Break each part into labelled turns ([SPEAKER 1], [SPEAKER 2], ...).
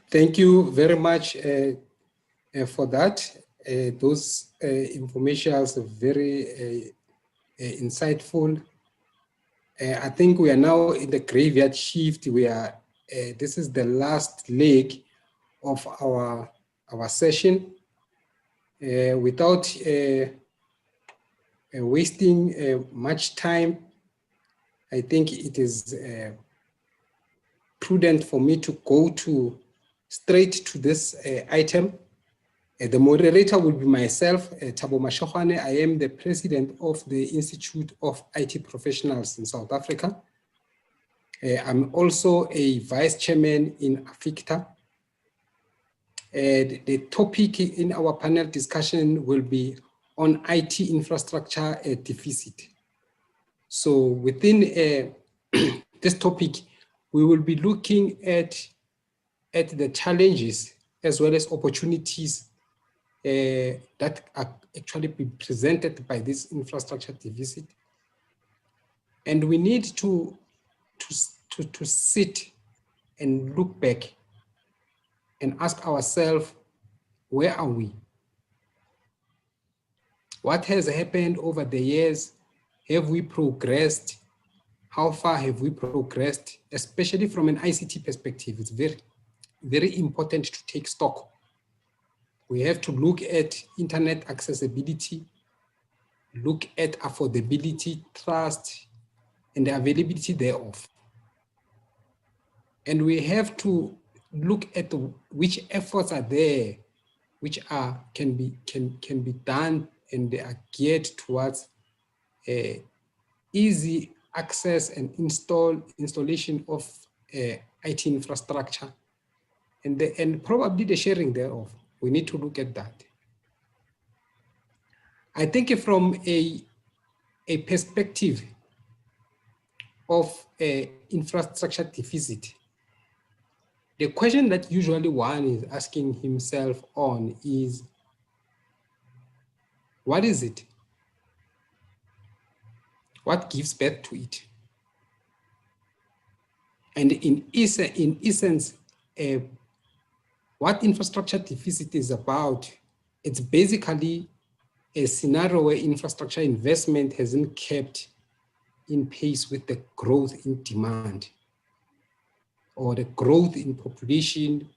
[SPEAKER 1] Thank you very much for that. Those informations are very insightful. I think we are now in the graveyard shift. We are. This is the last leg of our session. Without wasting much time, I think it is prudent for me to go straight to this item. The moderator will be myself, Thabo Mashegoane. I am the president of the Institute of IT Professionals in South Africa. I'm also a vice chairman in AfICTA. The topic in our panel discussion will be on IT infrastructure deficit. So within this topic, we will be looking at the challenges as well as opportunities that are actually being presented by this infrastructure deficit. And we need to sit and look back and ask ourselves, where are we? What has happened over the years? Have we progressed? How far have we progressed? Especially from an ICT perspective, it's very, very important to take stock. We have to look at internet accessibility, look at affordability, trust, and the availability thereof. And we have to look at which efforts are there, which can be done, and they are geared towards easy access and installation of IT infrastructure, and probably the sharing thereof. We need to look at that. I think from a perspective of infrastructure deficit, the question that usually one is asking himself on is, what is it? What gives birth to it? And in essence, what infrastructure deficit is about, it's basically a scenario where infrastructure investment hasn't kept in pace with the growth in demand or the growth in population.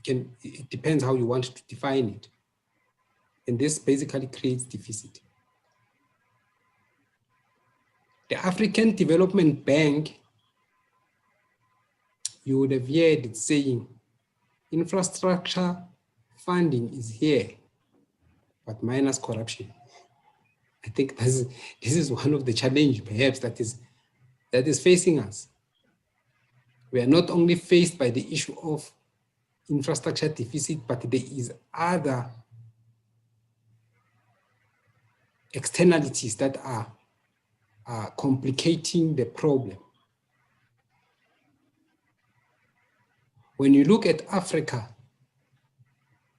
[SPEAKER 1] It depends how you want to define it. And this basically creates deficit. The African Development Bank, you would have heard it saying, infrastructure funding is here, but minus corruption. I think this is one of the challenges, perhaps, that is facing us. We are not only faced by the issue of infrastructure deficit, but there is other externalities that are complicating the problem. When you look at Africa,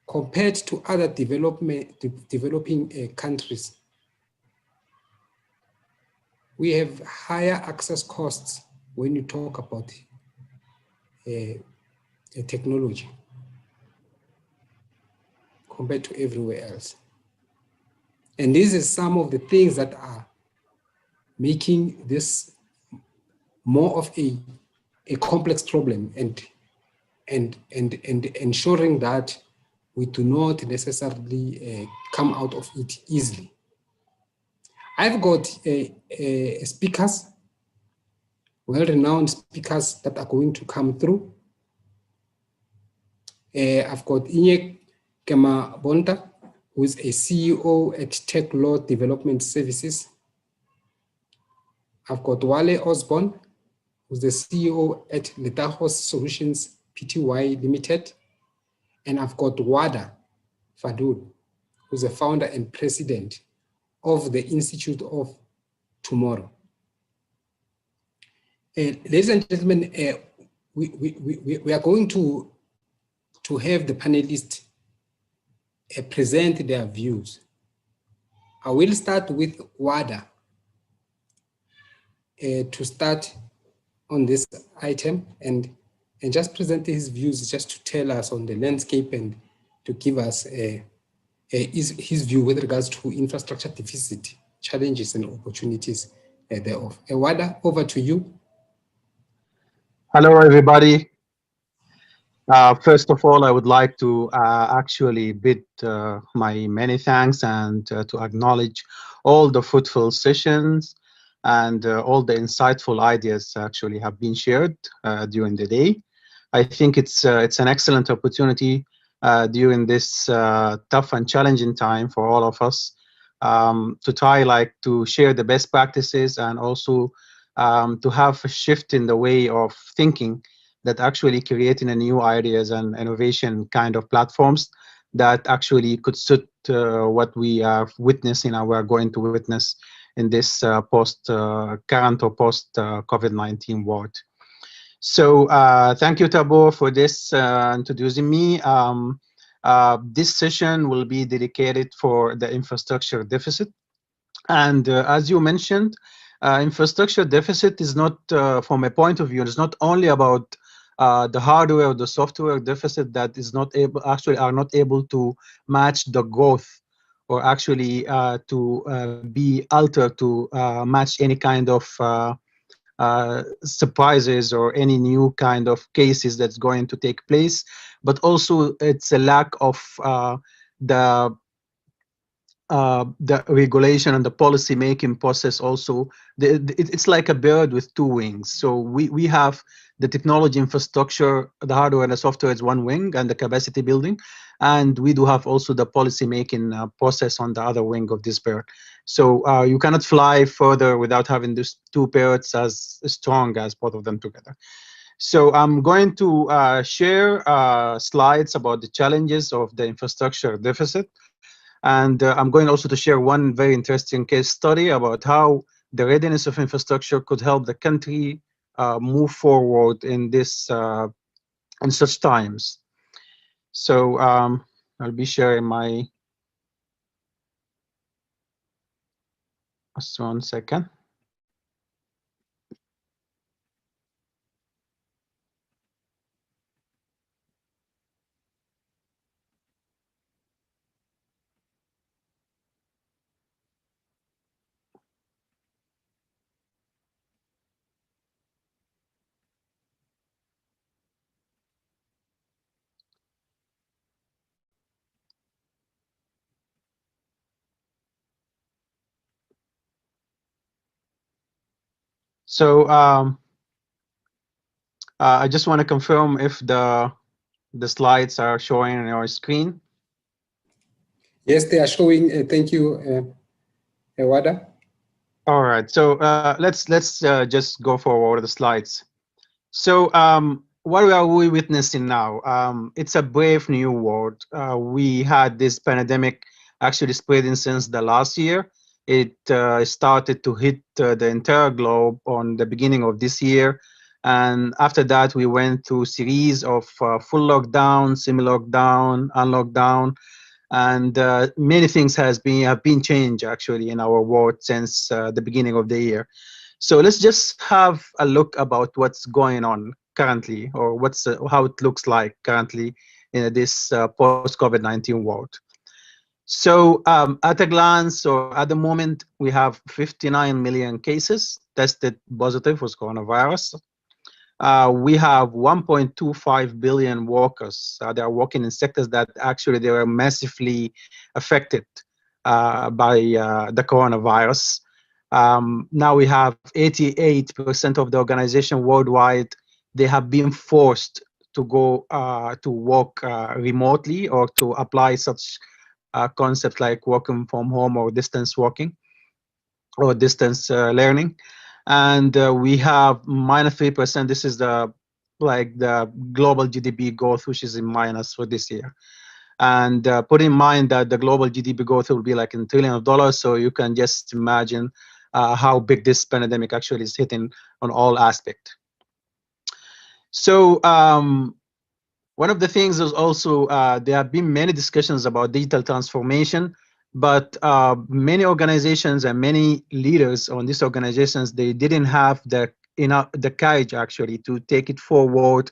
[SPEAKER 1] compared to other developing countries, we have higher access costs when you talk about technology compared to everywhere else. And this is some of the things that are making this more of a complex problem and ensuring that we do not necessarily come out of it easily. I've got speakers, well-renowned speakers that are going to come through. I've got Inye Kemabonta, who is a CEO at Techlaw Development Services. I've got Wale Osborne, who's the CEO at Letago Solutions PTY Ltd. And I've got Waddah Fadul, who's the founder and president of the Institute of Tomorrow. Ladies and gentlemen, we are going to have the panelists present their views. I will start with Waddah to start on this item, and and just present his views, just to tell us on the landscape and to give us his view with regards to infrastructure deficit, challenges and opportunities thereof. Waddah, over to you.
[SPEAKER 2] Hello, everybody. First of all, I would like to actually bid my many thanks and to acknowledge all the fruitful sessions and all the insightful ideas actually have been shared during the day. I think it's an excellent opportunity during this tough and challenging time for all of us to try to share the best practices and also to have a shift in the way of thinking that actually creating a new ideas and innovation kind of platforms that actually could suit what we are witnessing and we're going to witness in this current or post COVID-19 world. So thank you, Thabo, for this introducing me. This session will be dedicated for the infrastructure deficit. And as you mentioned, infrastructure deficit is not, from a point of view, it's not only about the hardware or the software deficit that is not able, actually are not able to match the growth or actually to be altered to match any kind of surprises or any new kind of cases that's going to take place, but also it's a lack of the regulation and the policy making process also. It's like a bird with two wings. So we have the technology infrastructure, the hardware and the software is one wing, and the capacity building. And we do have also the policy making process on the other wing of this bird. So you cannot fly further without having these two birds as strong as both of them together. So I'm going to share slides about the challenges of the infrastructure deficit. And I'm going also to share one very interesting case study about how the readiness of infrastructure could help the country move forward in this in such times. So I'll be sharing my. Just 1 second. So I just want to confirm if the slides are showing on your screen.
[SPEAKER 1] Yes, they are showing. Thank you, Waddah.
[SPEAKER 2] All right. So let's just go forward the slides. So what are we witnessing now? It's a brave new world. We had this pandemic actually spreading since the last year. It started to hit the entire globe on the beginning of this year. And after that, we went through a series of full lockdown, semi-lockdown, unlockdown, and many things have been changed actually in our world since the beginning of the year. So let's just have a look about what's going on currently, or how it looks like currently in this post-COVID-19 world. So at a glance, or at the moment, we have 59 million cases tested positive with coronavirus. We have 1.25 billion workers that are working in sectors that actually they were massively affected by the coronavirus. Now we have 88% of the organization worldwide. They have been forced to go to work remotely or to apply such concepts like working from home or distance working or distance learning. And we have -3%. This is the global GDP growth, which is in minus for this year. And put in mind that the global GDP growth will be like in $1 trillion, so you can just imagine how big this pandemic actually is hitting on all aspects. So one of the things is also there have been many discussions about digital transformation, but many organizations and many leaders on these organizations, they didn't have the courage actually to take it forward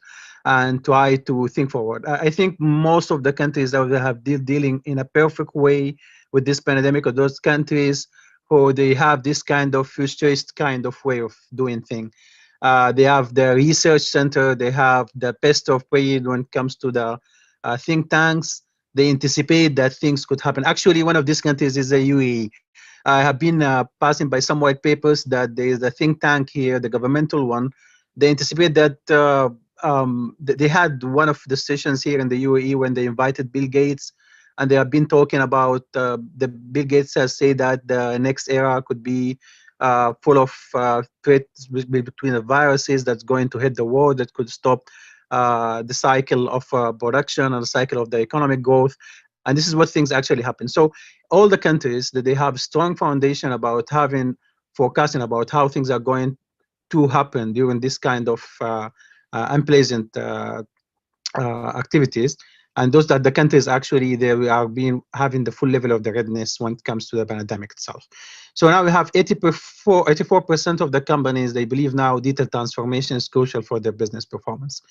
[SPEAKER 2] and try to think forward. I think most of the countries that have dealing in a perfect way with this pandemic are those countries who they have this kind of futurist kind of way of doing things. They have the research center, they have the best of breed when it comes to the think tanks. They anticipate that things could happen. Actually, one of these countries is the UAE. I have been passing by some white papers that there is a think tank here, the governmental one. They anticipate that they had one of the sessions here in the UAE when they invited Bill Gates, and they have been talking about the Bill Gates has said that the next era could be full of threats between the viruses that's going to hit the world, that could stop the cycle of production and the cycle of the economic growth. And this is what things actually happen. So all the countries that they have strong foundation about having forecasting about how things are going to happen during this kind of unpleasant activities, and those that the countries actually they are being having the full level of the readiness when it comes to the pandemic itself. So now we have 84% of the companies they believe now digital transformation is crucial for their business performance.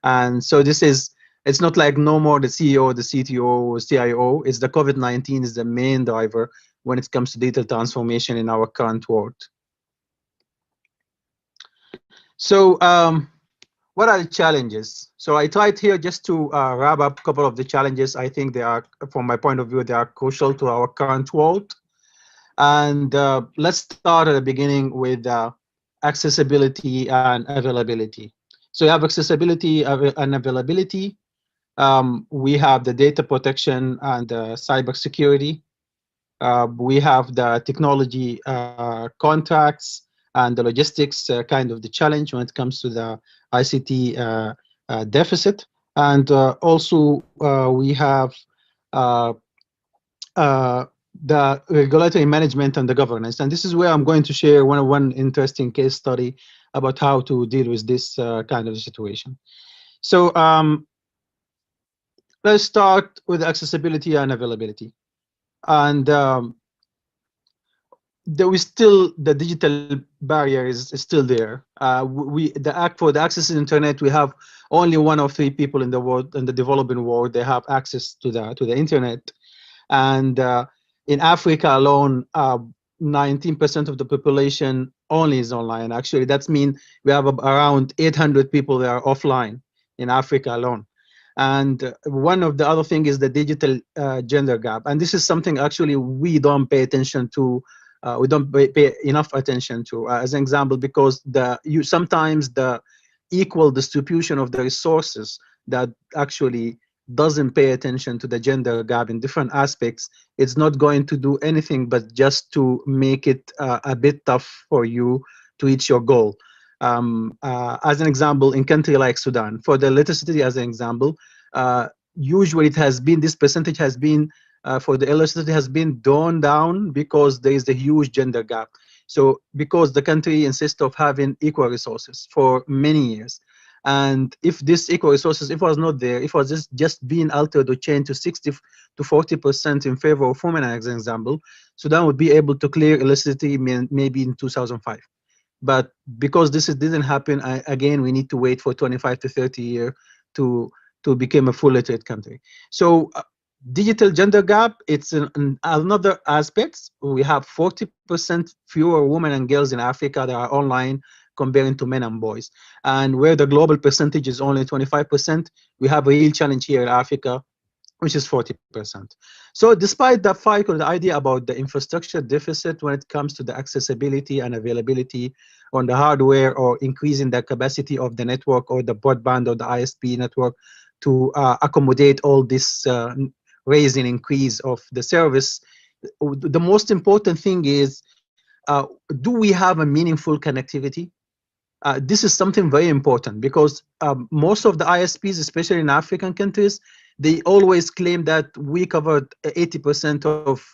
[SPEAKER 2] And so this is, it's not like no more the CEO, the CTO, CIO. It's the COVID-19 is the main driver when it comes to digital transformation in our current world. So what are the challenges? So I tried here just to wrap up a couple of the challenges. I think they are, from my point of view, they are crucial to our current world. And let's start at the beginning with accessibility and availability. So you have accessibility and availability. We have the data protection and cybersecurity. We have the technology contracts and the logistics kind of the challenge when it comes to the ICT deficit. And also we have the regulatory management and the governance. And this is where I'm going to share one interesting case study about how to deal with this kind of situation. So let's start with accessibility and availability. And there is still the digital barrier is still there. For the access to the internet, we have only 1 or 3 people in the world, in the developing world, they have access to the internet. And in Africa alone, 19% of the population only is online. Actually, that means we have around 800 people that are offline in Africa alone. And one of the other thing is the digital gender gap. And this is something actually we don't pay attention to. We don't pay enough attention to, as an example, because sometimes the equal distribution of the resources that actually doesn't pay attention to the gender gap in different aspects, it's not going to do anything but just to make it a bit tough for you to reach your goal. As an example, in country like Sudan, for the literacy as an example, usually it has been, this percentage has been for the electricity has been drawn down because there is a huge gender gap. So because the country insists of having equal resources for many years. And if this equal resources, if it was not there, if it was just being altered or changed to 60 to 40% in favor of women, as an example, Sudan would be able to clear electricity maybe in 2005. But because this didn't happen, again, we need to wait for 25 to 30 years to become a full literate country. So digital gender gap, it's another aspect. We have 40% fewer women and girls in Africa that are online comparing to men and boys. And where the global percentage is only 25%, we have a real challenge here in Africa, which is 40%. So despite the fight or the idea about the infrastructure deficit when it comes to the accessibility and availability on the hardware or increasing the capacity of the network or the broadband or the ISP network to accommodate all this raising increase of the service, the most important thing is, do we have a meaningful connectivity? This is something very important because most of the ISPs, especially in African countries, they always claim that we covered 80%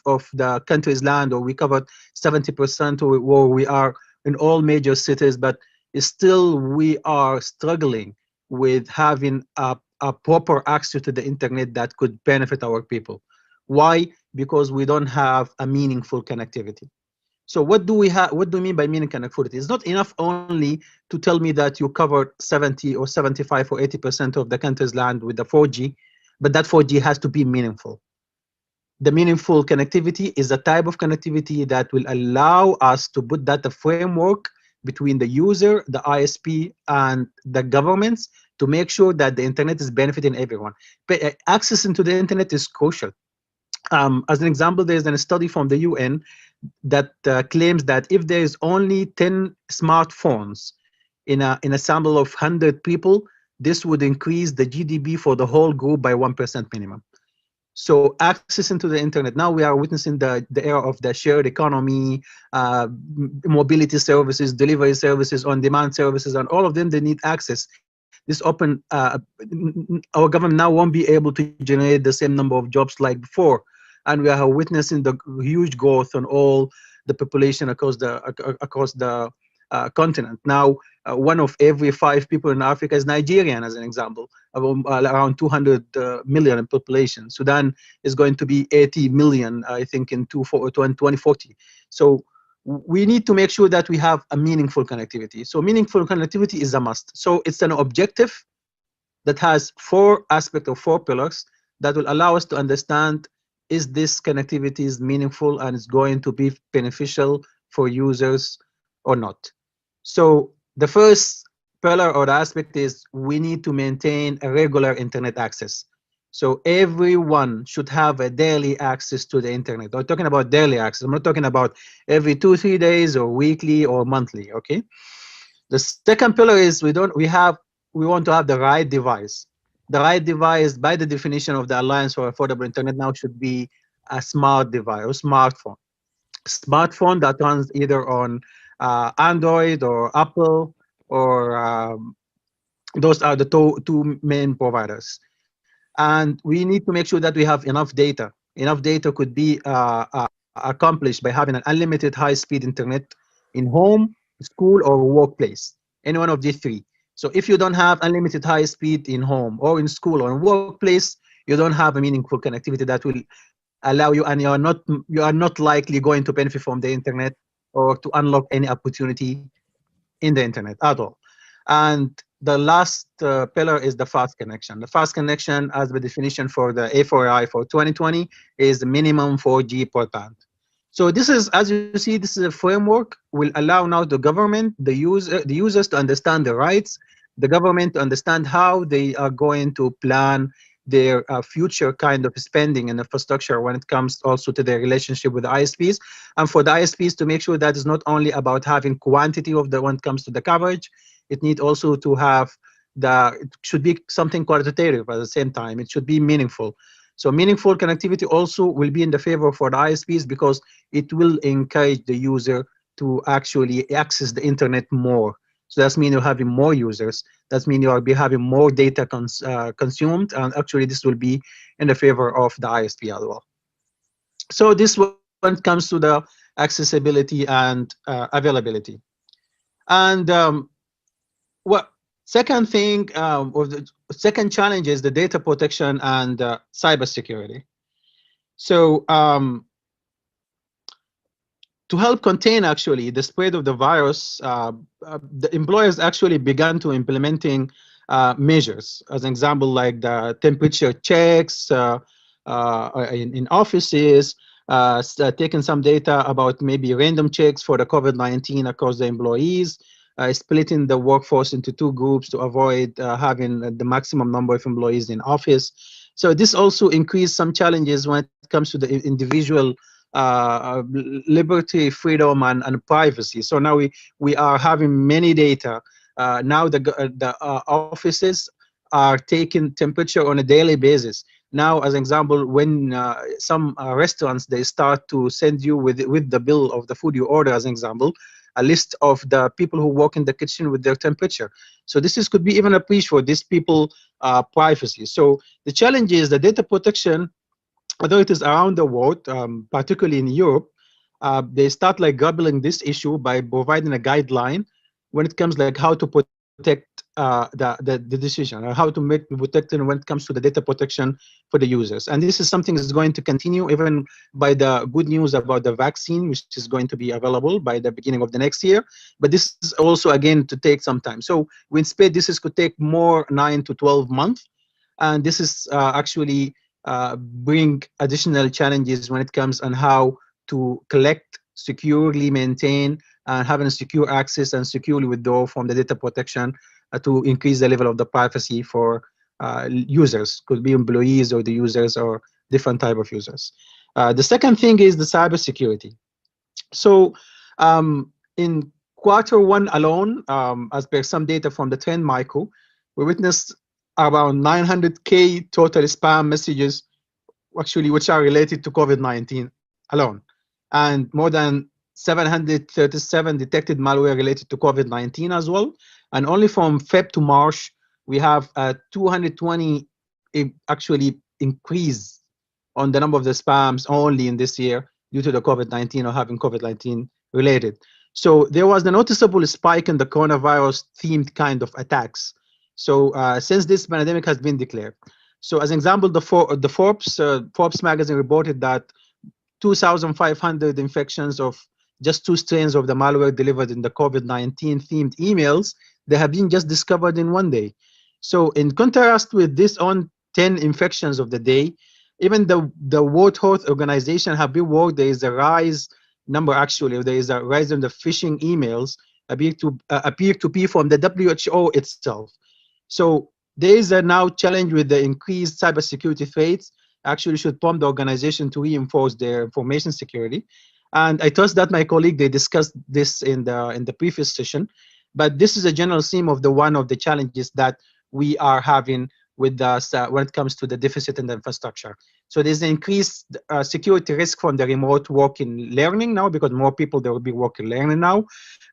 [SPEAKER 2] of the country's land, or we covered 70%, or we are in all major cities, but still we are struggling with having a proper access to the internet that could benefit our people. Why? Because we don't have a meaningful connectivity. So what do we have? What do we mean by meaningful connectivity? It's not enough only to tell me that you covered 70 or 75 or 80% of the country's land with the 4G, but that 4G has to be meaningful. The meaningful connectivity is a type of connectivity that will allow us to put that framework between the user, the ISP, and the governments to make sure that the internet is benefiting everyone. But access into the internet is crucial. As an example, there's a study from the UN that claims that if there is only 10 smartphones in a sample of 100 people, this would increase the GDP for the whole group by 1% minimum. So access into the internet, now we are witnessing the era of the shared economy, mobility services, delivery services, on-demand services, and all of them, they need access. This our government now won't be able to generate the same number of jobs like before. And we are witnessing the huge growth on all the population across the continent. Now, 1 of every 5 people in Africa is Nigerian, as an example, around 200 million in population. Sudan is going to be 80 million, I think, in 2040. So we need to make sure that we have a meaningful connectivity. So meaningful connectivity is a must. So it's an objective that has 4 aspects or 4 pillars that will allow us to understand, is this connectivity is meaningful and it's going to be beneficial for users or not. So the first pillar or aspect is we need to maintain a regular internet access. So everyone should have a daily access to the internet. I'm talking about daily access. I'm not talking about every 2-3 days or weekly or monthly. Okay. The second pillar is we want to have the right device. The right device, by the definition of the Alliance for Affordable Internet, now should be a smart device or smartphone. Smartphone that runs either on Android or Apple, or those are the two main providers. And we need to make sure that we have enough data. Enough data could be accomplished by having an unlimited high-speed internet in home, school, or workplace. Any one of these 3. So if you don't have unlimited high speed in home or in school or in workplace, you don't have a meaningful connectivity that will allow you, and you are not likely going to benefit from the internet or to unlock any opportunity in the internet at all. And the last pillar is the fast connection. The fast connection, as the definition for the A4I for 2020, is minimum 4G per band. So this is, as you see, this is a framework will allow now the government, the users to understand the rights, the government to understand how they are going to plan their future kind of spending and infrastructure when it comes also to their relationship with the ISPs, and for the ISPs to make sure that it's not only about having quantity of the when it comes to the coverage, it needs also to have it should be something qualitative at the same time. It should be meaningful. So meaningful connectivity also will be in the favor for the ISPs because it will encourage the user to actually access the internet more. So that means you're having more users. That means you'll be having more data consumed, and actually this will be in the favor of the ISP as well. So this one comes to the accessibility and availability. And what second thing, or the second challenge is the data protection and cybersecurity. So to help contain actually the spread of the virus, the employers actually began to implementing measures. As an example, like the temperature checks in offices, taking some data about maybe random checks for the COVID-19 across the employees, splitting the workforce into 2 groups to avoid having the maximum number of employees in office. So this also increased some challenges when it comes to the individual liberty, freedom, and privacy. So now we are having many data. Now the offices are taking temperature on a daily basis. Now, as an example, when some restaurants, they start to send you with the bill of the food you order, as an example, a list of the people who work in the kitchen with their temperature. So this could be even a breach for these people privacy. So the challenge is the data protection authorities around the world, particularly in Europe, they start like gobbling this issue by providing a guideline when it comes like how to protect protect the decision, or how to make protect when it comes to the data protection for the users. And this is something that's going to continue even by the good news about the vaccine, which is going to be available by the beginning of the next year. But this is also, again, to take some time. So we anticipate this could take more 9 to 12 months. And this is actually bring additional challenges when it comes on how to collect, securely maintain, and having a secure access and securely withdraw from the data protection to increase the level of the privacy for users, could be employees or the users or different type of users. The second thing is the cybersecurity. So in Q1 alone, as per some data from the Trend Micro, we witnessed around 900K total spam messages, actually, which are related to COVID-19 alone, and more than 737 detected malware related to COVID-19 as well. And only from Feb to March, we have a 220 actually increase on the number of the spams only in this year due to the COVID-19 or having COVID-19 related. So there was a noticeable spike in the coronavirus themed kind of attacks. So since this pandemic has been declared. So as an example, the Forbes magazine reported that 2,500 infections of just 2 strains of the malware delivered in the COVID-19 themed emails, they have been just discovered in 1 day. So in contrast with this on 10 infections of the day, even the World Health Organization have been warned there is a rise number, actually, there is a rise in the phishing emails appear to be from the WHO itself. So there is a now challenge with the increased cybersecurity threats. Actually should prompt the organization to reinforce their information security. And I trust that my colleague, they discussed this in the previous session, but this is a general theme of one of the challenges that we are having with when it comes to the deficit in the infrastructure. So there's an increased security risk from the remote working learning now, because more people, they will be working learning now.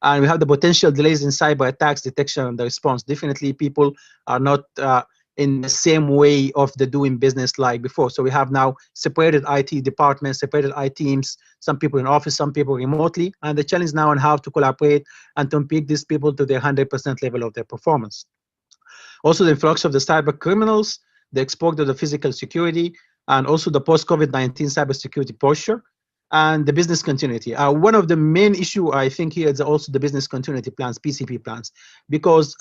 [SPEAKER 2] And we have the potential delays in cyber attacks detection and the response. Definitely people are not in the same way of the doing business like before. So we have now separated IT departments, separated IT teams, some people in office, some people remotely. And the challenge now on how to collaborate and to pick these people to their 100% level of their performance. Also the influx of the cyber criminals, the export of the physical security, and also the post-COVID-19 cybersecurity posture, and the business continuity. One of the main issue I think here is also the business continuity plans, PCP plans, because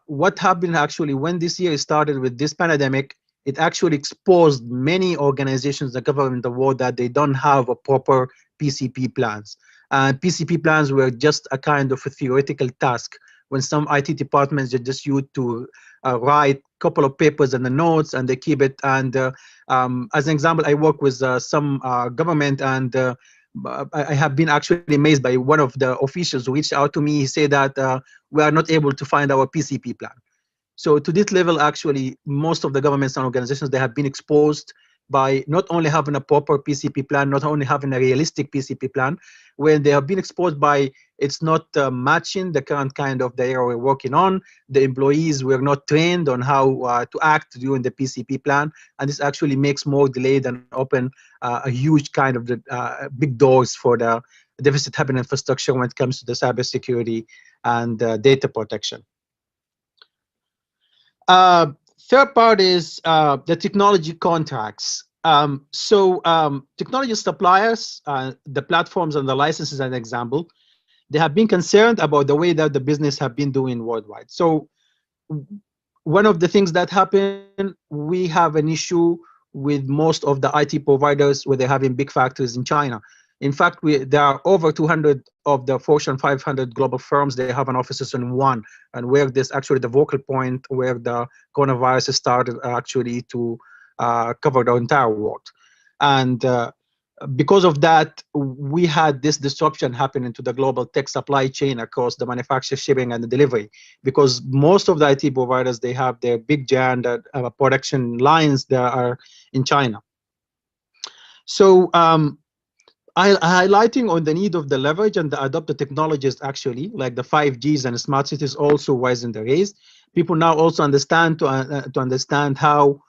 [SPEAKER 2] what happened actually when this year started with this pandemic, it actually exposed many organizations, the government, the world, that they don't have a proper PCP plans. And PCP plans were just a kind of a theoretical task when some IT departments are just used to write a couple of papers and the notes, and they keep it. And as an example, I work with some government, and I have been actually amazed by one of the officials who reached out to me. He said that we are not able to find our PCP plan. So to this level, actually, most of the governments and organizations, they have been exposed by not only having a proper PCP plan, not only having a realistic PCP plan, when they have been exposed by it's not matching the current kind of the area we're working on. The employees were not trained on how to act during the PCP plan, and this actually makes more delayed and open a huge kind of big doors for the deficit happening infrastructure when it comes to the cybersecurity and data protection. Third part is the technology contracts. Technology suppliers, the platforms and the licenses, as an example, they have been concerned about the way that the business have been doing worldwide. So one of the things that happened, we have an issue with most of the IT providers where they're having big factories in China. In fact, there are over 200 of the Fortune 500 global firms. They have an offices in one, and where this actually the vocal point where the coronavirus started actually to cover the entire world. And because of that, we had this disruption happening to the global tech supply chain across the manufacture, shipping, and the delivery, because most of the IT providers, they have their big giant production lines that are in China. So highlighting on the need of the leverage and the adopted technologies, actually, like the 5Gs and smart cities also rising the race. People now also understand to understand how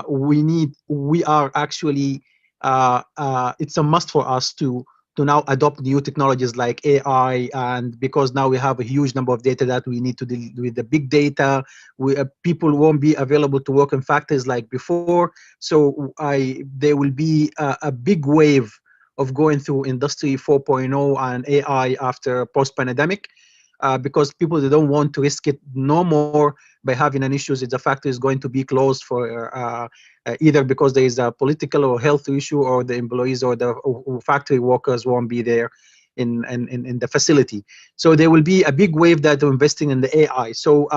[SPEAKER 2] we are actually, it's a must for us to to now adopt new technologies like AI, and because now we have a huge number of data that we need to deal with the big data, people won't be available to work in factories like before. So there will be a big wave of going through Industry 4.0 and AI after post-pandemic, because people, they don't want to risk it no more by having an issue if the factory is going to be closed for either because there is a political or health issue, or the employees or the factory workers won't be there in the facility. So there will be a big wave that are investing in the AI. So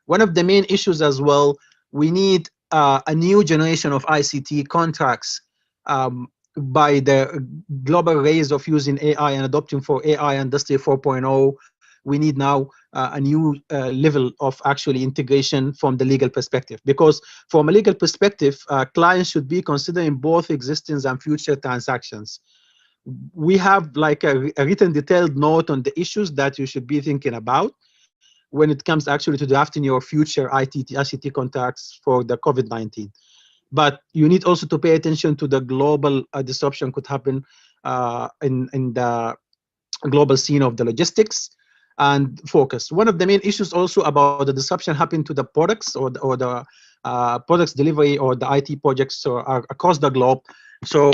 [SPEAKER 2] one of the main issues as well, we need a new generation of ICT contracts. By the global raise of using AI and adopting for AI Industry 4.0, we need now a new level of actually integration from the legal perspective. Because from a legal perspective, clients should be considering both existing and future transactions. We have like a written detailed note on the issues that you should be thinking about when it comes actually to drafting your future ICT contracts for the COVID-19. But you need also to pay attention to the global disruption could happen in the global scene of the logistics, and focus. One of the main issues also about the disruption happening to the products or the products delivery or the IT projects across the globe. So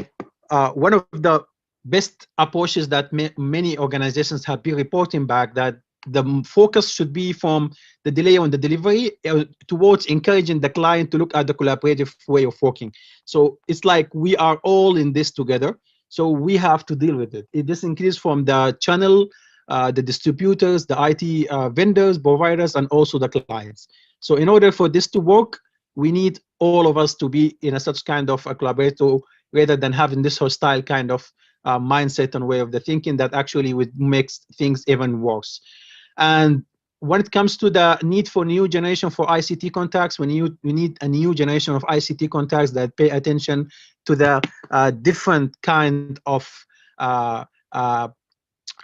[SPEAKER 2] one of the best approaches that many organizations have been reporting back, that the focus should be from the delay on the delivery towards encouraging the client to look at the collaborative way of working. So it's like we are all in this together. So we have to deal with it. This increases from the channel, the distributors, the IT vendors, providers, and also the clients. So in order for this to work, we need all of us to be in a such kind of a collaborator, rather than having this hostile kind of mindset and way of the thinking that actually would makes things even worse. And when it comes to the need for new generation for ICT contacts, we need a new generation of ICT contacts that pay attention to the different kind of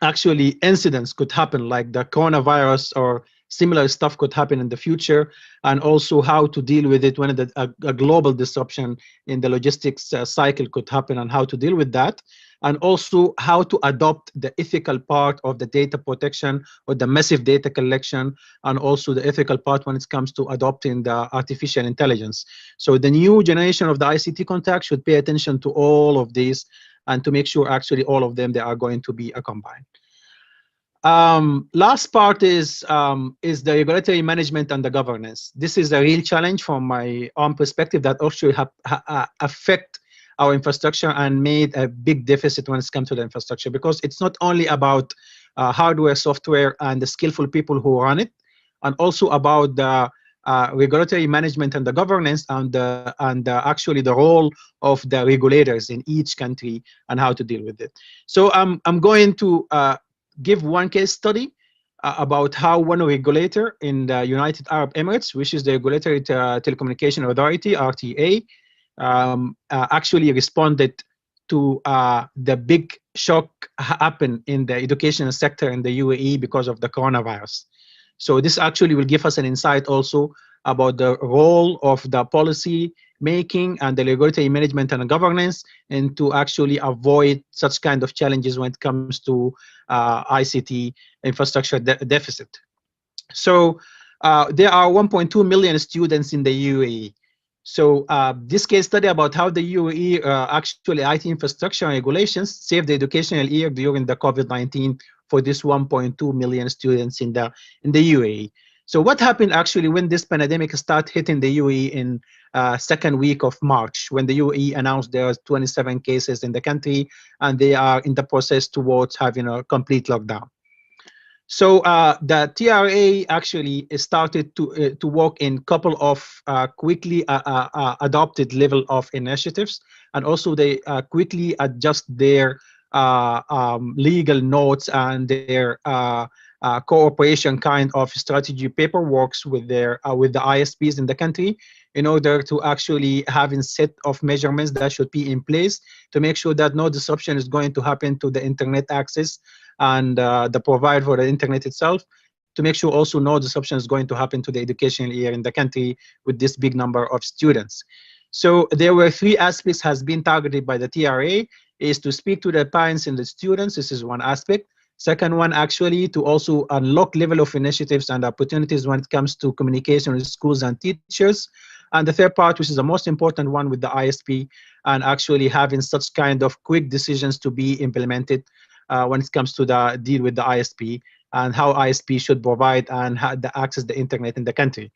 [SPEAKER 2] actually incidents could happen, like the coronavirus or similar stuff could happen in the future, and also how to deal with it when a global disruption in the logistics cycle could happen, and how to deal with that, and also how to adopt the ethical part of the data protection or the massive data collection, and also the ethical part when it comes to adopting the artificial intelligence. So the new generation of the ICT contact should pay attention to all of these, and to make sure actually all of them, they are going to be combined. Last part is the regulatory management and the governance. This is a real challenge from my own perspective that actually affect our infrastructure and made a big deficit when it comes to the infrastructure, because it's not only about hardware, software, and the skillful people who run it, and also about the regulatory management and the governance, and actually the role of the regulators in each country and how to deal with it. So I'm going to give one case study about how one regulator in the United Arab Emirates, which is the Regulatory Telecommunication Authority, RTA, actually responded to the big shock happen in the educational sector in the UAE because of the coronavirus. So this actually will give us an insight also about the role of the policy making and the regulatory management and governance, and to actually avoid such kind of challenges when it comes to ICT infrastructure deficit. So there are 1.2 million students in the UAE. So this case study about how the UAE actually IT infrastructure and regulations saved the educational year during the COVID-19 for this 1.2 million students in the UAE. So what happened actually when this pandemic started hitting the UAE in second week of March, when the UAE announced there are 27 cases in the country and they are in the process towards having a complete lockdown. So the TRA actually started to work in a couple of quickly adopted level of initiatives, and also they quickly adjust their legal notes and their cooperation kind of strategy paperwork with the ISPs in the country, in order to actually having set of measurements that should be in place to make sure that no disruption is going to happen to the internet access and the provider for the internet itself, to make sure also no disruption is going to happen to the educational year in the country with this big number of students. So there were three aspects has been targeted by the TRA. is to speak to the parents and the students. This is one aspect. Second one, actually, to also unlock level of initiatives and opportunities when it comes to communication with schools and teachers. And the third part, which is the most important one, with the ISP, and actually having such kind of quick decisions to be implemented when it comes to the deal with the ISP and how ISP should provide and access the internet in the country.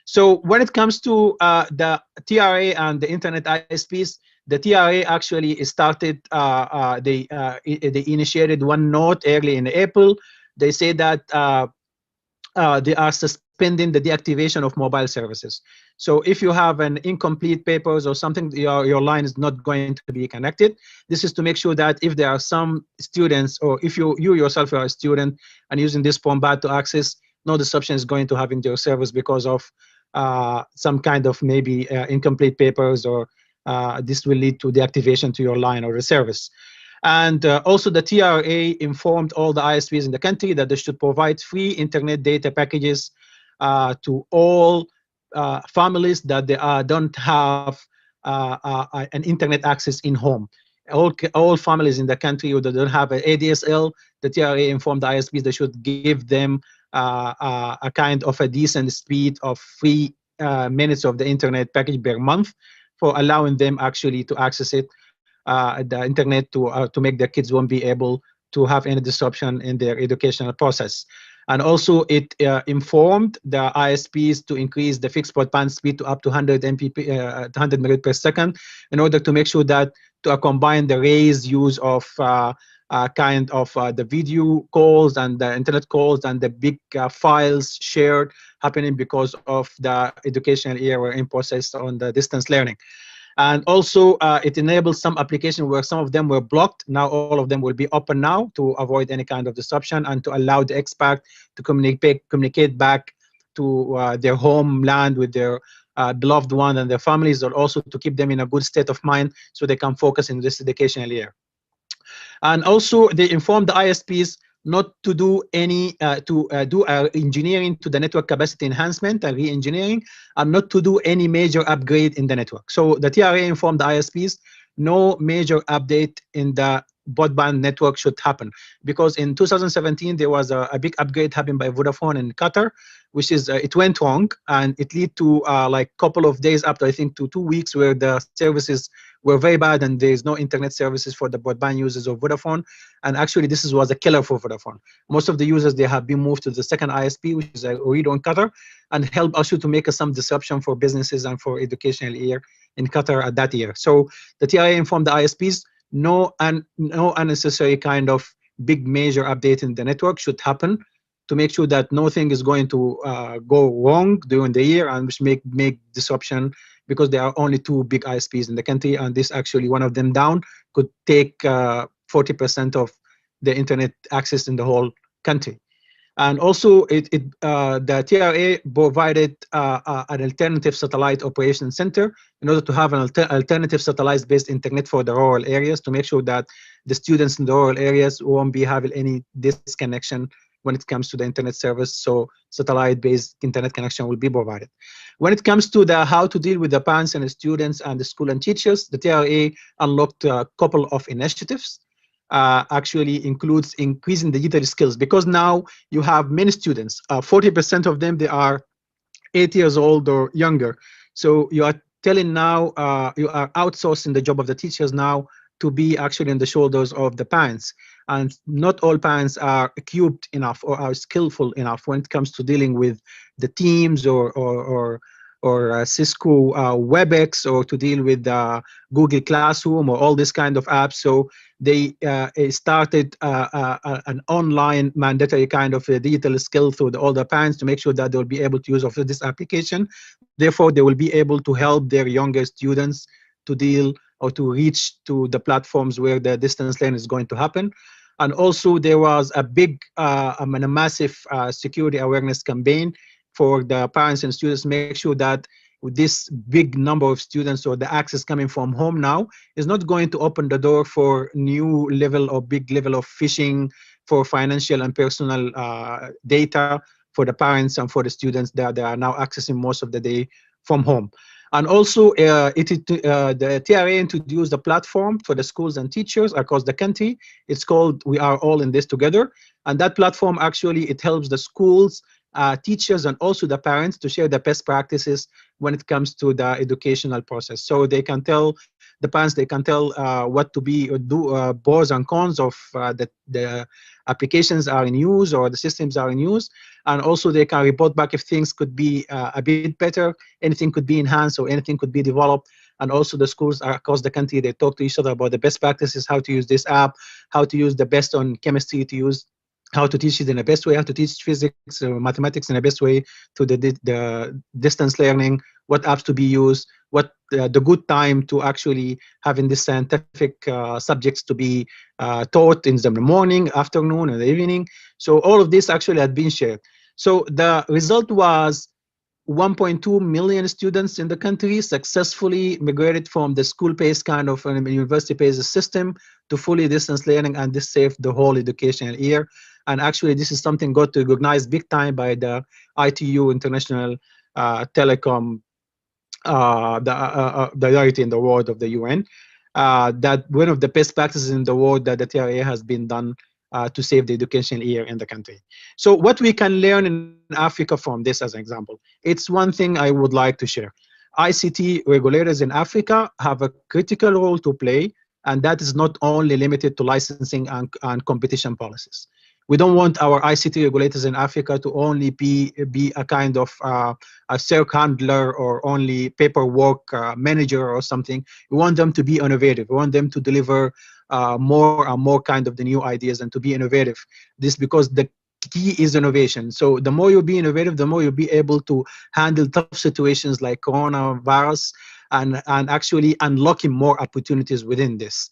[SPEAKER 2] So when it comes to the TRA and the internet ISPs, the TRA actually started, they initiated one note early in April. They say that they are suspending the deactivation of mobile services. So if you have an incomplete papers or something, your line is not going to be connected. This is to make sure that if there are some students, or if you yourself are a student and using this phone pad to access, no disruption is going to have in your service because of some kind of maybe incomplete papers, or this will lead to deactivation to your line or the service. And also the TRA informed all the ISPs in the country that they should provide free internet data packages to all families that they don't have an internet access in home. All families in the country that don't have an ADSL, the TRA informed the ISPs they should give them a kind of a decent speed of free minutes of the internet package per month, for allowing them actually to access it, the internet, to make their kids won't be able to have any disruption in their educational process. And also it informed the ISPs to increase the fixed broadband speed to up to 100 Mbps, 100 megabits per second, in order to make sure that to combine the raised use of kind of the video calls and the internet calls and the big files shared happening because of the educational era in process on the distance learning. And also it enables some applications where some of them were blocked. Now all of them will be open now to avoid any kind of disruption, and to allow the expat to communicate back to their homeland with their beloved one and their families, or also to keep them in a good state of mind so they can focus in this educational year. And also they informed the ISPs not to do any do engineering to the network capacity enhancement and re-engineering, and not to do any major upgrade in the network. So the TRA informed the ISPs no major update in the broadband network should happen, because in 2017 there was a big upgrade happened by Vodafone in Qatar, which is it went wrong, and it led to like couple of days after, I think, to 2 weeks, where the services were very bad and there is no internet services for the broadband users of Vodafone. And actually this was a killer for Vodafone. Most of the users, they have been moved to the second ISP, which is Ooredoo in Qatar, and helped also to make some disruption for businesses and for educational year in Qatar at that year. So the TIA informed the ISPs no unnecessary kind of big major update in the network should happen, to make sure that nothing is going to go wrong during the year and which make disruption, because there are only 2 big ISPs in the country, and this actually one of them down could take 40% of the internet access in the whole country. And also the TRA provided an alternative satellite operation center in order to have an alternative satellite-based internet for the rural areas, to make sure that the students in the rural areas won't be having any disconnection when it comes to the internet service. So satellite-based internet connection will be provided. When it comes to the how to deal with the parents and the students and the school and teachers, the TRA unlocked a couple of initiatives. Actually includes increasing digital skills, because now you have many students, 40% of them, they are 8 years old or younger. So you are telling now, you are outsourcing the job of the teachers now to be actually on the shoulders of the parents. And not all parents are equipped enough or are skillful enough when it comes to dealing with the Teams or Cisco WebEx, or to deal with Google Classroom or all this kind of apps. So they started an online mandatory kind of digital skill through all the parents, to make sure that they'll be able to use of this application. Therefore, they will be able to help their younger students to deal or to reach to the platforms where the distance learning is going to happen. And also there was a big, a massive security awareness campaign for the parents and students, make sure that with this big number of students or the access coming from home now is not going to open the door for new level or big level of phishing for financial and personal data for the parents and for the students that they are now accessing most of the day from home. And also, the TRA introduced a platform for the schools and teachers across the country. It's called We Are All in This Together. And that platform, actually, it helps the schools, teachers, and also the parents to share the best practices when it comes to the educational process. So they can tell the parents, they can tell what to be, do pros and cons of the applications are in use or the systems are in use. And also they can report back if things could be a bit better, anything could be enhanced, or anything could be developed. And also the schools across the country, they talk to each other about the best practices, how to use this app, how to use the best on chemistry, to use how to teach it in the best way, how to teach physics or mathematics in the best way, to the distance learning, what apps to be used, what the good time to actually having this scientific subjects to be taught in the morning, afternoon, and the evening. So all of this actually had been shared. So the result was 1.2 million students in the country successfully migrated from the school-based kind of university-based system to fully distance learning, and this saved the whole educational year. And actually, this is something got recognized big time by the ITU, International Telecom the authority in the world of the UN, that one of the best practices in the world that the TRA has been done to save the education year in the country. So what we can learn in Africa from this as an example, it's one thing I would like to share. ICT regulators in Africa have a critical role to play, and that is not only limited to licensing and competition policies. We don't want our ICT regulators in Africa to only be a kind of a circ handler or only paperwork manager or something. We want them to be innovative. We want them to deliver more and more kind of the new ideas and to be innovative. This because the key is innovation. So the more you be innovative, the more you'll be able to handle tough situations like coronavirus and actually unlocking more opportunities within this.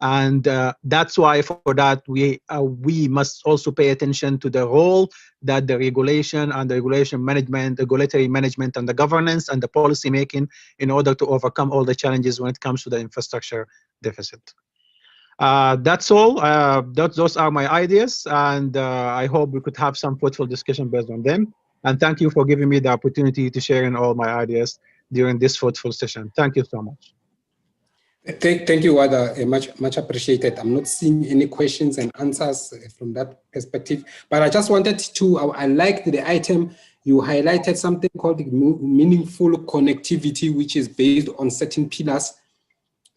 [SPEAKER 2] And that's why for that we must also pay attention to the role that the regulation and the regulation management, regulatory management and the governance and the policy making in order to overcome all the challenges when it comes to the infrastructure deficit. That's all. Those are my ideas, and I hope we could have some fruitful discussion based on them. And thank you for giving me the opportunity to share in all my ideas during this fruitful session. Thank you so much.
[SPEAKER 1] Thank you, Waddah. Much appreciated. I'm not seeing any questions and answers from that perspective, but I just wanted to, I liked the item. You highlighted something called meaningful connectivity, which is based on certain pillars.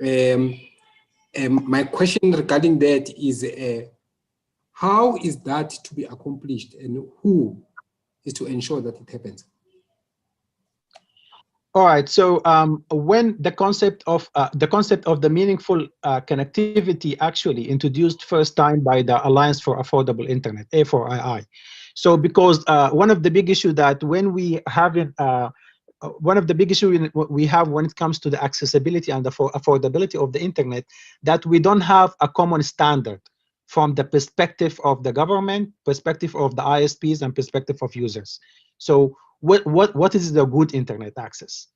[SPEAKER 1] My question regarding that is, how is that to be accomplished, and who is to ensure that it happens?
[SPEAKER 2] All right. So when the concept of the meaningful connectivity actually introduced first time by the Alliance for Affordable Internet, A4II. So because one of the big issues that when we have one of the big issues we have when it comes to the accessibility and the affordability of the internet, that we don't have a common standard from the perspective of the government, perspective of the ISPs, and perspective of users. So what is the good internet access?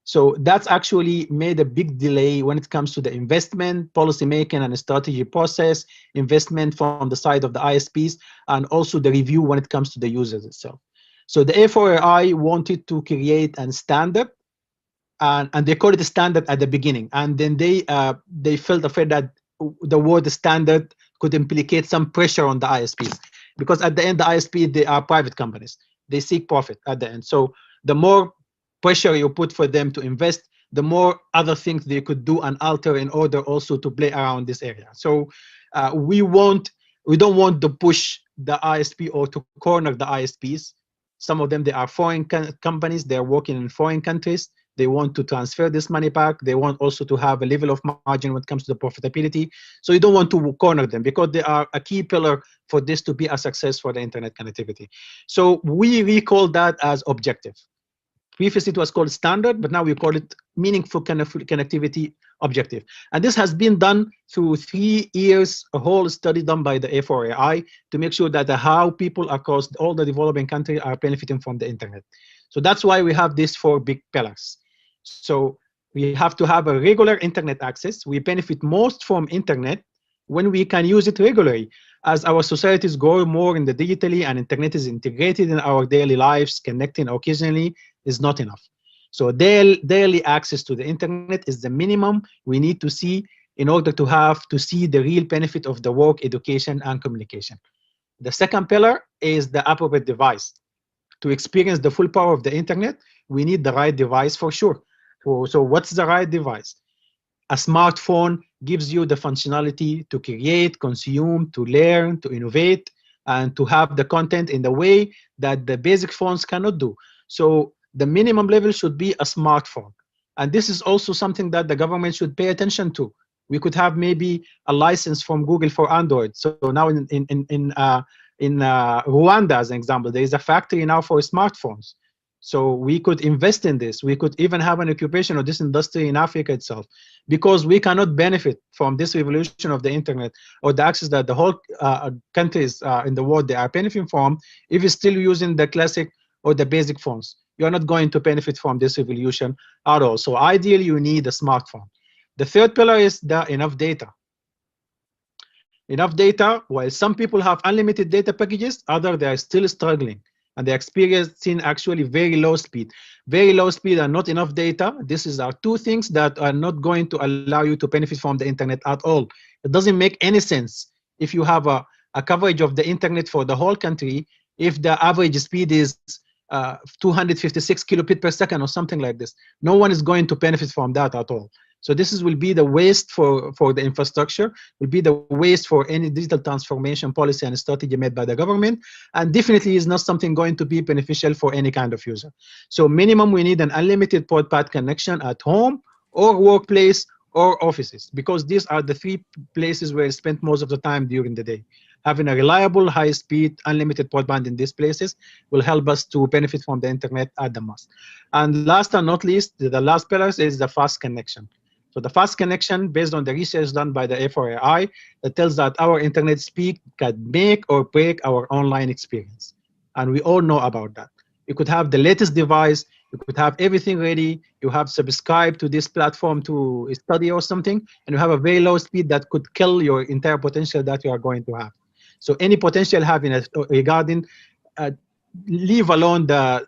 [SPEAKER 2] So that's actually made a big delay when it comes to the investment, policy making, and strategy process, investment from the side of the ISPs, and also the review when it comes to the users itself. So the A4AI wanted to create a standard, and they called it a standard at the beginning, and then they felt afraid that the word standard could implicate some pressure on the ISPs, because at the end the ISP, they are private companies. They seek profit at the end. So the more pressure you put for them to invest, the more other things they could do and alter in order also to play around this area. So we don't want to push the ISP or to corner the ISPs. Some of them, they are foreign companies. They're working in foreign countries. They want to transfer this money back. They want also to have a level of margin when it comes to the profitability. So you don't want to corner them, because they are a key pillar for this to be a success for the internet connectivity. So we recall that as objective. Previously it was called standard, but now we call it meaningful connectivity objective. And this has been done through 3 years, a whole study done by the A4AI to make sure that how people across all the developing countries are benefiting from the internet. So that's why we have these 4 big pillars. So we have to have a regular internet access. We benefit most from internet when we can use it regularly. As our societies grow more in the digitally and internet is integrated in our daily lives, connecting occasionally is not enough. So daily access to the internet is the minimum we need to see in order to see the real benefit of the work, education, and communication. The second pillar is the appropriate device. To experience the full power of the internet, we need the right device for sure. So what's the right device? A smartphone gives you the functionality to create, consume, to learn, to innovate, and to have the content in the way that the basic phones cannot do. So the minimum level should be a smartphone. And this is also something that the government should pay attention to. We could have maybe a license from Google for Android. So now in Rwanda, as an example, there is a factory now for smartphones. So we could invest in this. We could even have an occupation of this industry in Africa itself, because we cannot benefit from this revolution of the internet or the access that the whole countries in the world they are benefiting from if you're still using the classic or the basic phones. You're not going to benefit from this revolution at all. So ideally, you need a smartphone. The third pillar is the enough data. Enough data, while some people have unlimited data packages, others they are still struggling. And they're experiencing actually very low speed. Very low speed and not enough data. This is our two things that are not going to allow you to benefit from the internet at all. It doesn't make any sense if you have a coverage of the internet for the whole country, if the average speed is 256 kilobits per second or something like this. No one is going to benefit from that at all. So this will be the waste for the infrastructure, will be the waste for any digital transformation policy and strategy made by the government, and definitely is not something going to be beneficial for any kind of user. So minimum, we need an unlimited broadband connection at home or workplace or offices, because these are the three places where I spend most of the time during the day. Having a reliable, high-speed, unlimited broadband in these places will help us to benefit from the internet at the most. And last and not least, the last pillar is the fast connection. So the fast connection, based on the research done by the FRAI, that tells that our internet speed can make or break our online experience. And we all know about that. You could have the latest device, you could have everything ready, you have subscribed to this platform to study or something, and you have a very low speed that could kill your entire potential that you are going to have. So any potential having regarding, leave alone the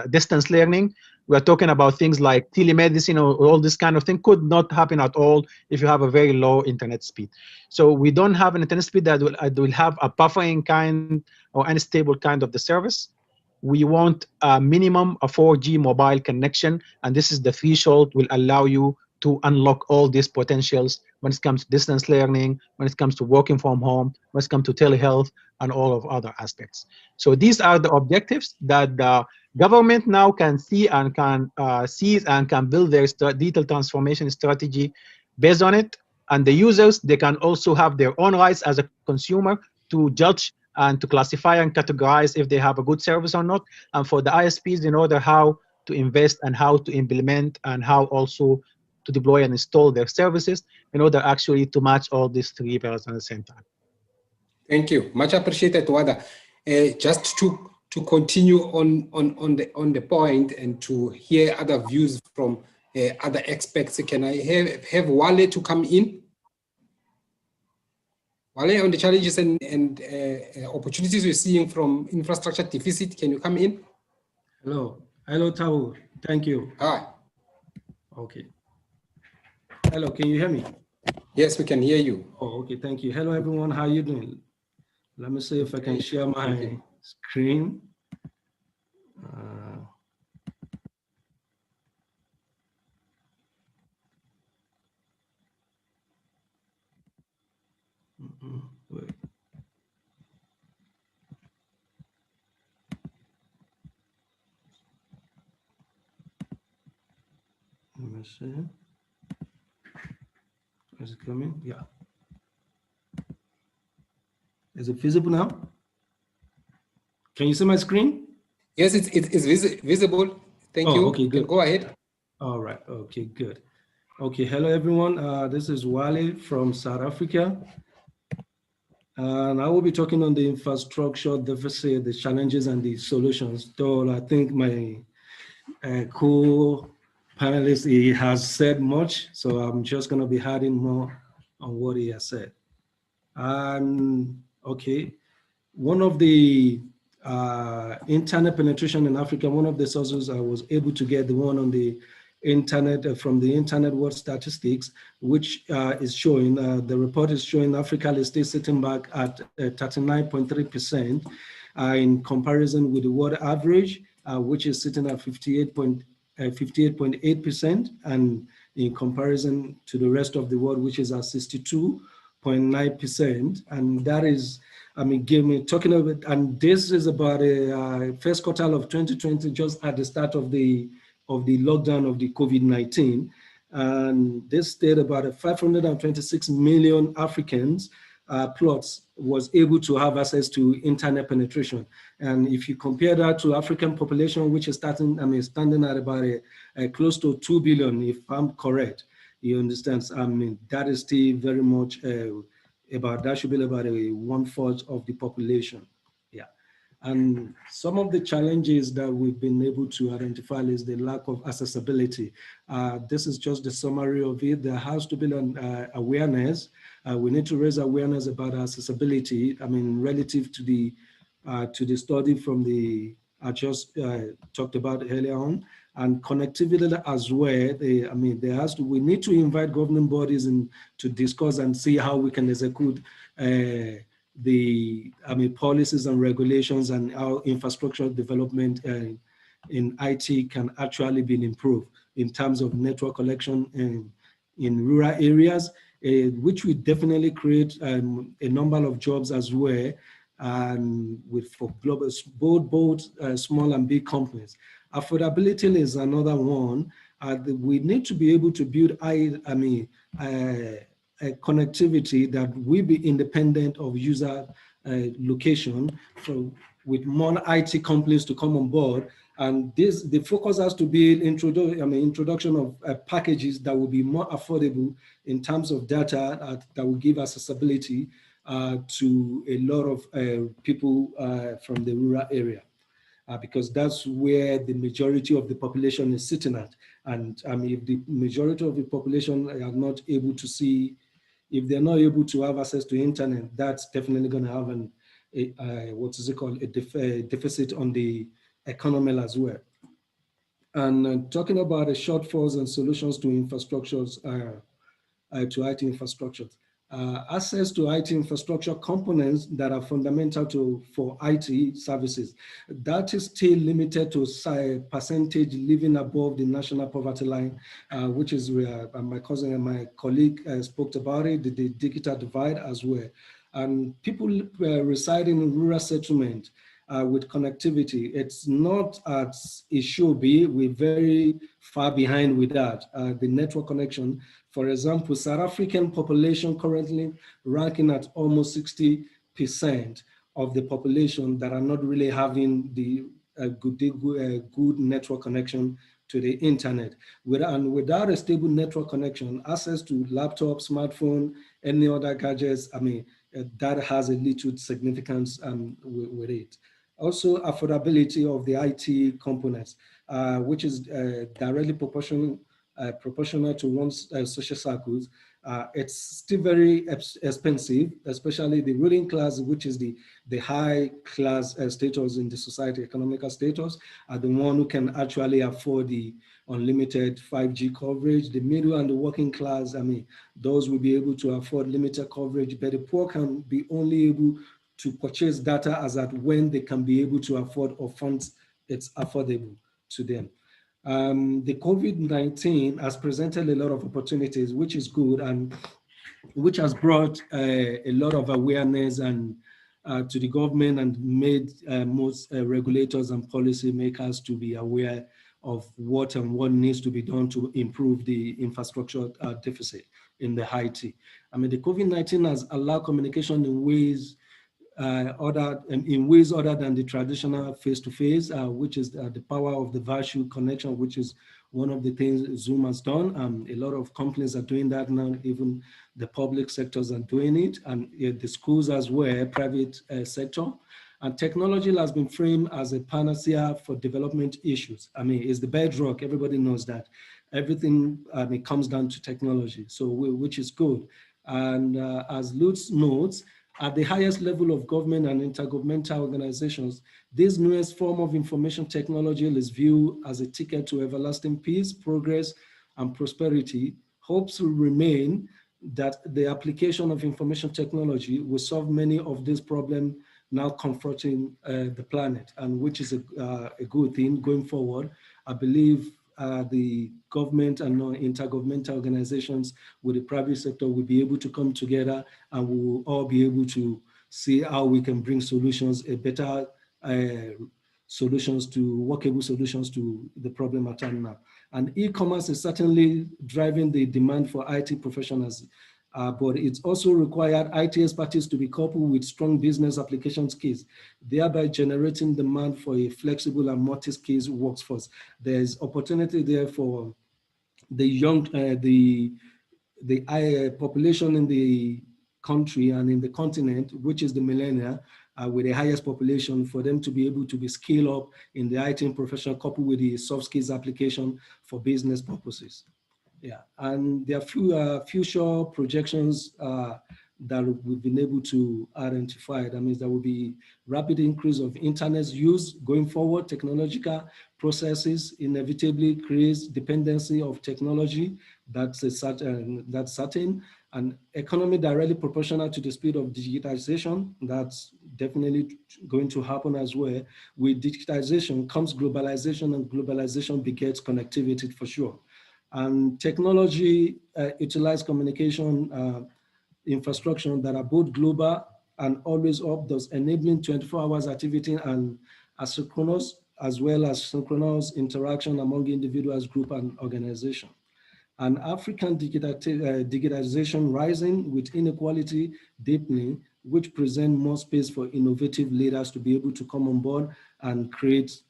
[SPEAKER 2] distance learning. We are talking about things like telemedicine or all this kind of thing could not happen at all if you have a very low internet speed. So we don't have an internet speed that will have a buffering kind or unstable kind of the service. We want a minimum a 4G mobile connection, and this is the threshold will allow you to unlock all these potentials when it comes to distance learning, when it comes to working from home, when it comes to telehealth, and all of other aspects. So these are the objectives that the government now can see and can seize and can build their digital transformation strategy based on it. And the users, they can also have their own rights as a consumer to judge and to classify and categorize if they have a good service or not. And for the ISPs, in order how to invest and how to implement and how also to deploy and install their services in order actually to match all these three pillars at the same time.
[SPEAKER 1] Thank you. Much appreciated, Waddah. Just to continue on the point and to hear other views from other experts, can I have Wale to come in? Wale, on the challenges and opportunities we're seeing from infrastructure deficit, can you come in?
[SPEAKER 3] Hello. Hello, Thabo. Thank you.
[SPEAKER 1] Hi.
[SPEAKER 3] Okay. Hello, can you hear me?
[SPEAKER 1] Yes, we can hear you.
[SPEAKER 3] Oh, okay, thank you. Hello, everyone. How are you doing? Let me see if I can share my screen. Wait. Let me see. Is it coming? Yeah. Is it visible now? Can you see my screen?
[SPEAKER 1] Yes, it's visible. Thank you.
[SPEAKER 3] Okay, good.
[SPEAKER 1] Go ahead.
[SPEAKER 3] All right. Okay, good. Okay, hello, everyone. This is Wale from South Africa. And I will be talking on the infrastructure deficit, the challenges and the solutions. Though I think my co-panelist, he has said much, so I'm just going to be adding more on what he has said. Okay, one of the internet penetration in Africa. One of the sources I was able to get the one on the internet from the Internet World Statistics, which is showing, the report is showing Africa is still sitting back at 39.3% in comparison with the world average, which is sitting at 58.8%, and in comparison to the rest of the world, which is at 62.9%. And that is, I mean, talking about, and this is about a first quarter of 2020, just at the start of the lockdown of the COVID-19. And this state about 526 million Africans plus was able to have access to internet penetration. And if you compare that to African population, which is standing at about close to 2 billion, if I'm correct, you understand? I mean, that is still very much that should be about 1/4 of the population. Yeah. And some of the challenges that we've been able to identify is the lack of accessibility. This is just the summary of it. There has to be an awareness. We need to raise awareness about accessibility. I mean, relative to the study from I just talked about earlier on, and connectivity as well. We need to invite governing bodies to discuss and see how we can execute policies and regulations, and how infrastructure development in IT can actually be improved in terms of network collection in rural areas, which will definitely create a number of jobs as well, and for global, both small and big companies. Affordability is another one. We need to be able to build a connectivity that will be independent of user location, with more IT companies to come on board. And the focus has to be introduction of packages that will be more affordable in terms of data that will give accessibility to a lot of people from the rural area. Because that's where the majority of the population is sitting at. And if the majority of the population are not able to see, if they're not able to have access to internet, that's definitely going to have a deficit on the economy as well. And talking about the shortfalls and solutions to infrastructures, to IT infrastructures. Access to IT infrastructure components that are fundamental for IT services. That is still limited to a percentage living above the national poverty line, which is where my cousin and my colleague spoke about it, the digital divide as well. And people residing in rural settlement with connectivity, it's not as it should be. We're very far behind with that. The network connection, for example, South African population currently ranking at almost 60% of the population that are not really having the good network connection to the internet. And without a stable network connection, access to laptop, smartphone, any other gadgets, that has a little significance with it. Also, affordability of the IT components, which is directly proportional to one's social circles. It's still very expensive, especially the ruling class, which is the high class status in the society, economical status, are the one who can actually afford the unlimited 5G coverage. The middle and the working class, those will be able to afford limited coverage, but the poor can be only able to purchase data as at when they can be able to afford, or funds it's affordable to them. The COVID-19 has presented a lot of opportunities, which is good, and which has brought a lot of awareness and to the government, and made most regulators and policy makers to be aware of what needs to be done to improve the infrastructure deficit in the IT. The COVID-19 has allowed communication in ways other than the traditional face-to-face, which is the power of the virtual connection, which is one of the things Zoom has done. A lot of companies are doing that now, even the public sectors are doing it, and the schools as well, private sector. And technology has been framed as a panacea for development issues. It's the bedrock, everybody knows that. Everything comes down to technology, so which is good. And as Lutz notes, At the highest level of government and intergovernmental organizations, this newest form of information technology is viewed as a ticket to everlasting peace, progress, and prosperity. Hopes will remain that the application of information technology will solve many of these problems now confronting the planet, and which is a good thing going forward. I believe the government and intergovernmental organizations with the private sector will be able to come together, and we will all be able to see how we can bring solutions, a better workable solutions to the problem at hand now. And e-commerce is certainly driving the demand for IT professionals, but it's also required IT expertise to be coupled with strong business application skills, thereby generating demand for a flexible and multi-skills workforce. There's opportunity there for the young, the population in the country and in the continent, which is the millennia, with the highest population, for them to be able to be scaled up in the IT profession, coupled with the soft skills application for business purposes. Yeah, and there are future projections that we've been able to identify. That means there will be rapid increase of internet use going forward. Technological processes inevitably creates dependency of technology. That's certain. An economy directly proportional to the speed of digitization. That's definitely going to happen as well. With digitization comes globalization, and globalization begets connectivity for sure. And technology utilize communication infrastructure that are both global and always up, thus enabling 24 hours activity and asynchronous, as well as synchronous interaction among individuals, group, and organization. And African digitization rising with inequality deepening, which present more space for innovative leaders to be able to come on board and create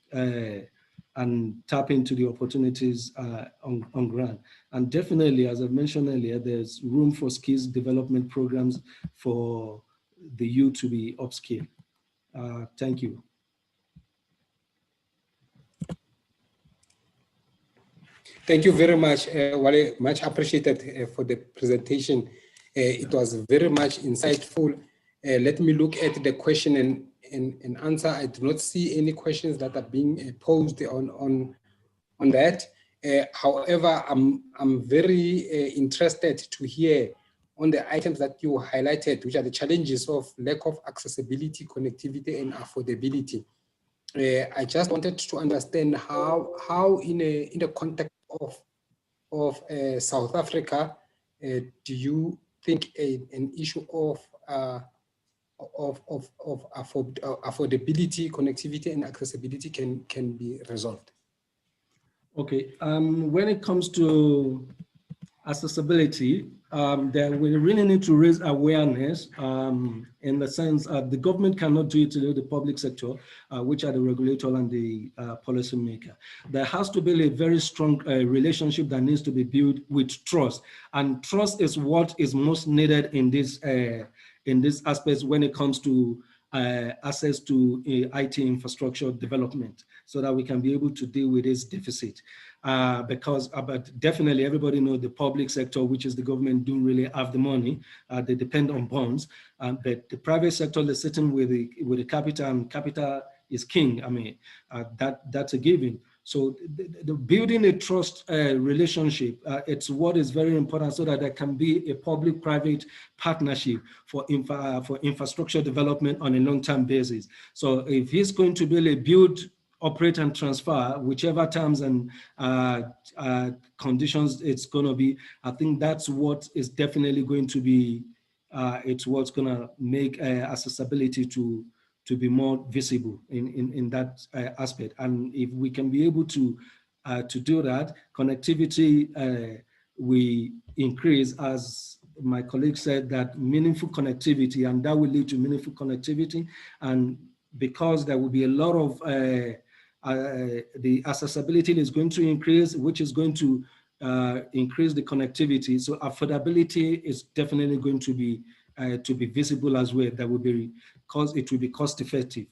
[SPEAKER 3] and tap into the opportunities on ground. And definitely, as I mentioned earlier, there's room for skills development programs for the youth to be upskilled. Thank you.
[SPEAKER 1] Thank you very much, Wale. Much appreciated for the presentation. It was very much insightful. Let me look at the question and answer. I do not see any questions that are being posed on that. However, I'm very interested to hear on the items that you highlighted, which are the challenges of lack of accessibility, connectivity, and affordability. I just wanted to understand how in the context of South Africa, do you think an issue of affordability, connectivity, and accessibility can be resolved?
[SPEAKER 3] Okay, when it comes to accessibility, we really need to raise awareness in the sense the government cannot do it to the public sector, which are the regulator and the policy maker. There has to be a very strong relationship that needs to be built with trust, and trust is what is most needed in this aspect when it comes to access to IT infrastructure development, so that we can be able to deal with this deficit. But definitely everybody knows the public sector, which is the government, don't really have the money. They depend on bonds, but the private sector is sitting with the capital, and capital is king. I mean, that's a given. So the building a trust relationship, it's what is very important, so that there can be a public-private partnership for infrastructure development on a long-term basis. So if it's going to be a build, operate, and transfer, whichever terms and conditions it's going to be, I think that's what is definitely going to be, it's what's going to make accessibility to be more visible in that aspect. And if we can be able to do that, connectivity we increase, as my colleague said, that meaningful connectivity, and that will lead to meaningful connectivity. And because there will be a lot of the accessibility is going to increase, which is going to increase the connectivity. So affordability is definitely going to be visible as well. That will be, because it will be cost effective.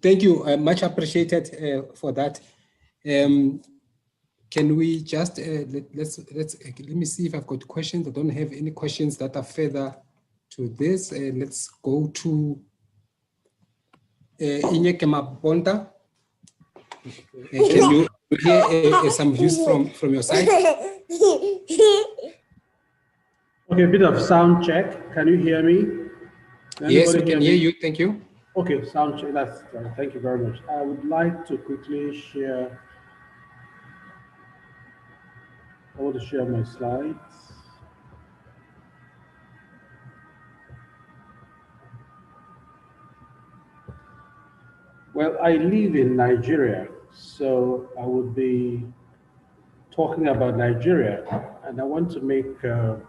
[SPEAKER 1] Thank you, much appreciated for that. can we just, let me see if I've got questions. I don't have any questions that are further to this. Let's go to Inye Kemabonta. Can you hear some views from your side?
[SPEAKER 4] Okay, a bit of sound check. Can you hear me?
[SPEAKER 1] Yes, we can hear you. Thank you.
[SPEAKER 4] Okay, sound check. That's thank you very much. I would like to quickly share. I want to share my slides. Well, I live in Nigeria, so I would be talking about Nigeria, and I want to make a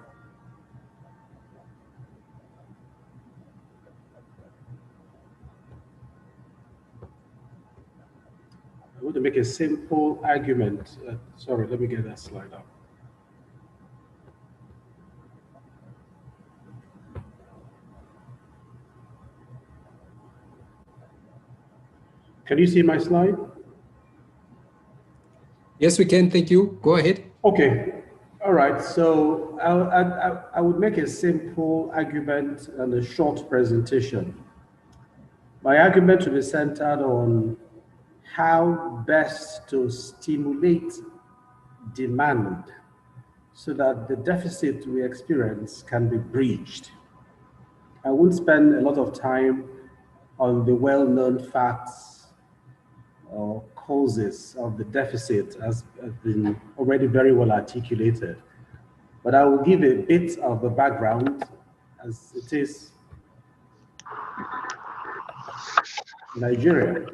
[SPEAKER 4] simple argument. Sorry, let me get that slide up. Can you see my slide?
[SPEAKER 1] Yes, we can. Thank you. Go ahead.
[SPEAKER 4] Okay. All right. So I would make a simple argument and a short presentation. My argument will be centered on how best to stimulate demand so that the deficit we experience can be bridged. I won't spend a lot of time on the well-known facts or causes of the deficit as been already very well articulated, but I will give a bit of the background as it is Nigeria.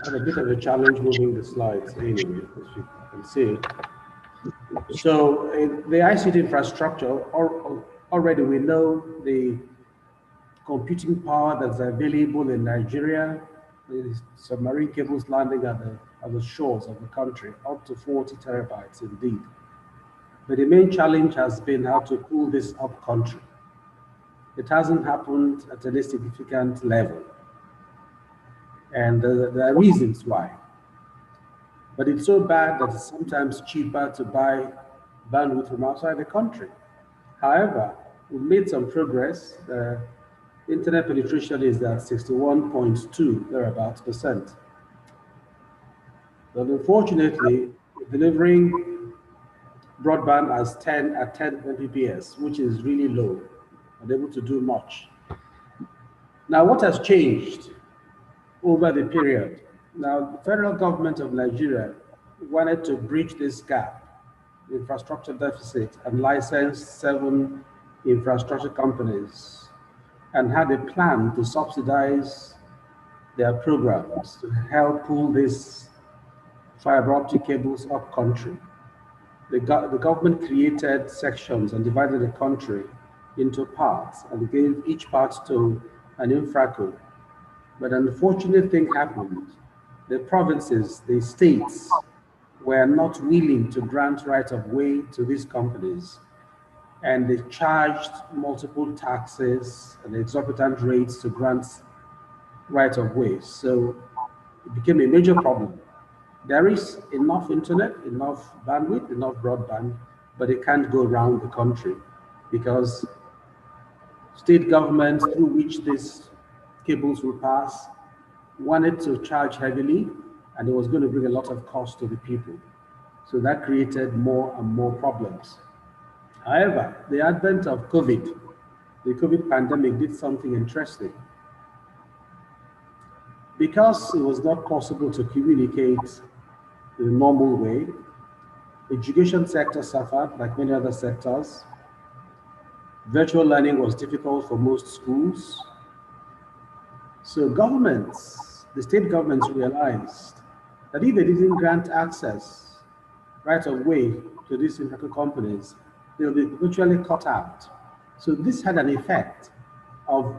[SPEAKER 4] I have a bit of a challenge moving the slides anyway, as you can see. So the ICT infrastructure, already we know the computing power that's available in Nigeria, the submarine cables landing at the shores of the country, up to 40 terabytes indeed. But the main challenge has been how to pull this up country. It hasn't happened at any significant level. And there are reasons why. But it's so bad that it's sometimes cheaper to buy bandwidth from outside the country. However, we've made some progress. Internet penetration is at 61.2 thereabouts %. But unfortunately, delivering broadband at 10 Mbps, which is really low, unable to do much. Now, what has changed over the period? Now, the federal government of Nigeria wanted to bridge this gap, the infrastructure deficit, and licensed 7 infrastructure companies and had a plan to subsidize their programs to help pull these fiber optic cables up country. The government created sections and divided the country into parts and gave each part to an infraco. But an unfortunate thing happened. The provinces, the states, were not willing to grant right of way to these companies, and they charged multiple taxes and exorbitant rates to grant right of way. So it became a major problem. There is enough internet, enough bandwidth, enough broadband, but it can't go around the country because state governments through which these cables will pass wanted to charge heavily, and it was going to bring a lot of cost to the people. So that created more and more problems. However, the advent of COVID, the COVID pandemic did something interesting. Because it was not possible to communicate the normal way, the education sector suffered like many other sectors. Virtual learning was difficult for most schools. So governments, the state governments realized that if they didn't grant access right of way to these infrastructure companies, they'll be virtually cut out. So this had an effect of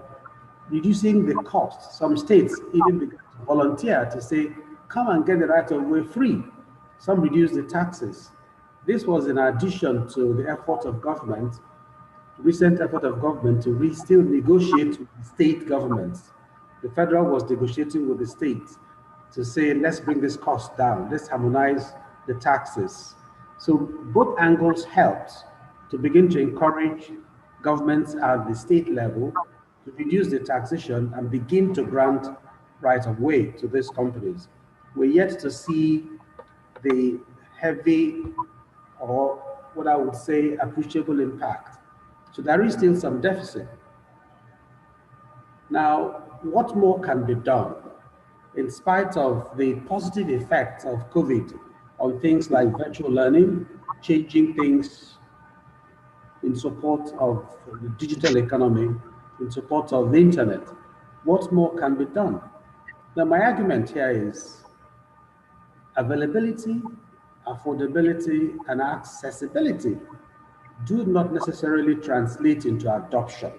[SPEAKER 4] reducing the cost. Some states even began to volunteer to say, come and get the right of way free. Some reduced the taxes. This was in addition to the effort of government, recent effort of government to still negotiate with the state governments. The federal was negotiating with the states to say, let's bring this cost down, let's harmonize the taxes. So both angles helped to begin to encourage governments at the state level to reduce the taxation and begin to grant right of way to these companies. We're yet to see the heavy, or what I would say, appreciable impact. So there is still some deficit. Now, what more can be done in spite of the positive effects of COVID on things like virtual learning, changing things in support of the digital economy, in support of the internet? What more can be done? Now, my argument here is availability, affordability, and accessibility do not necessarily translate into adoption.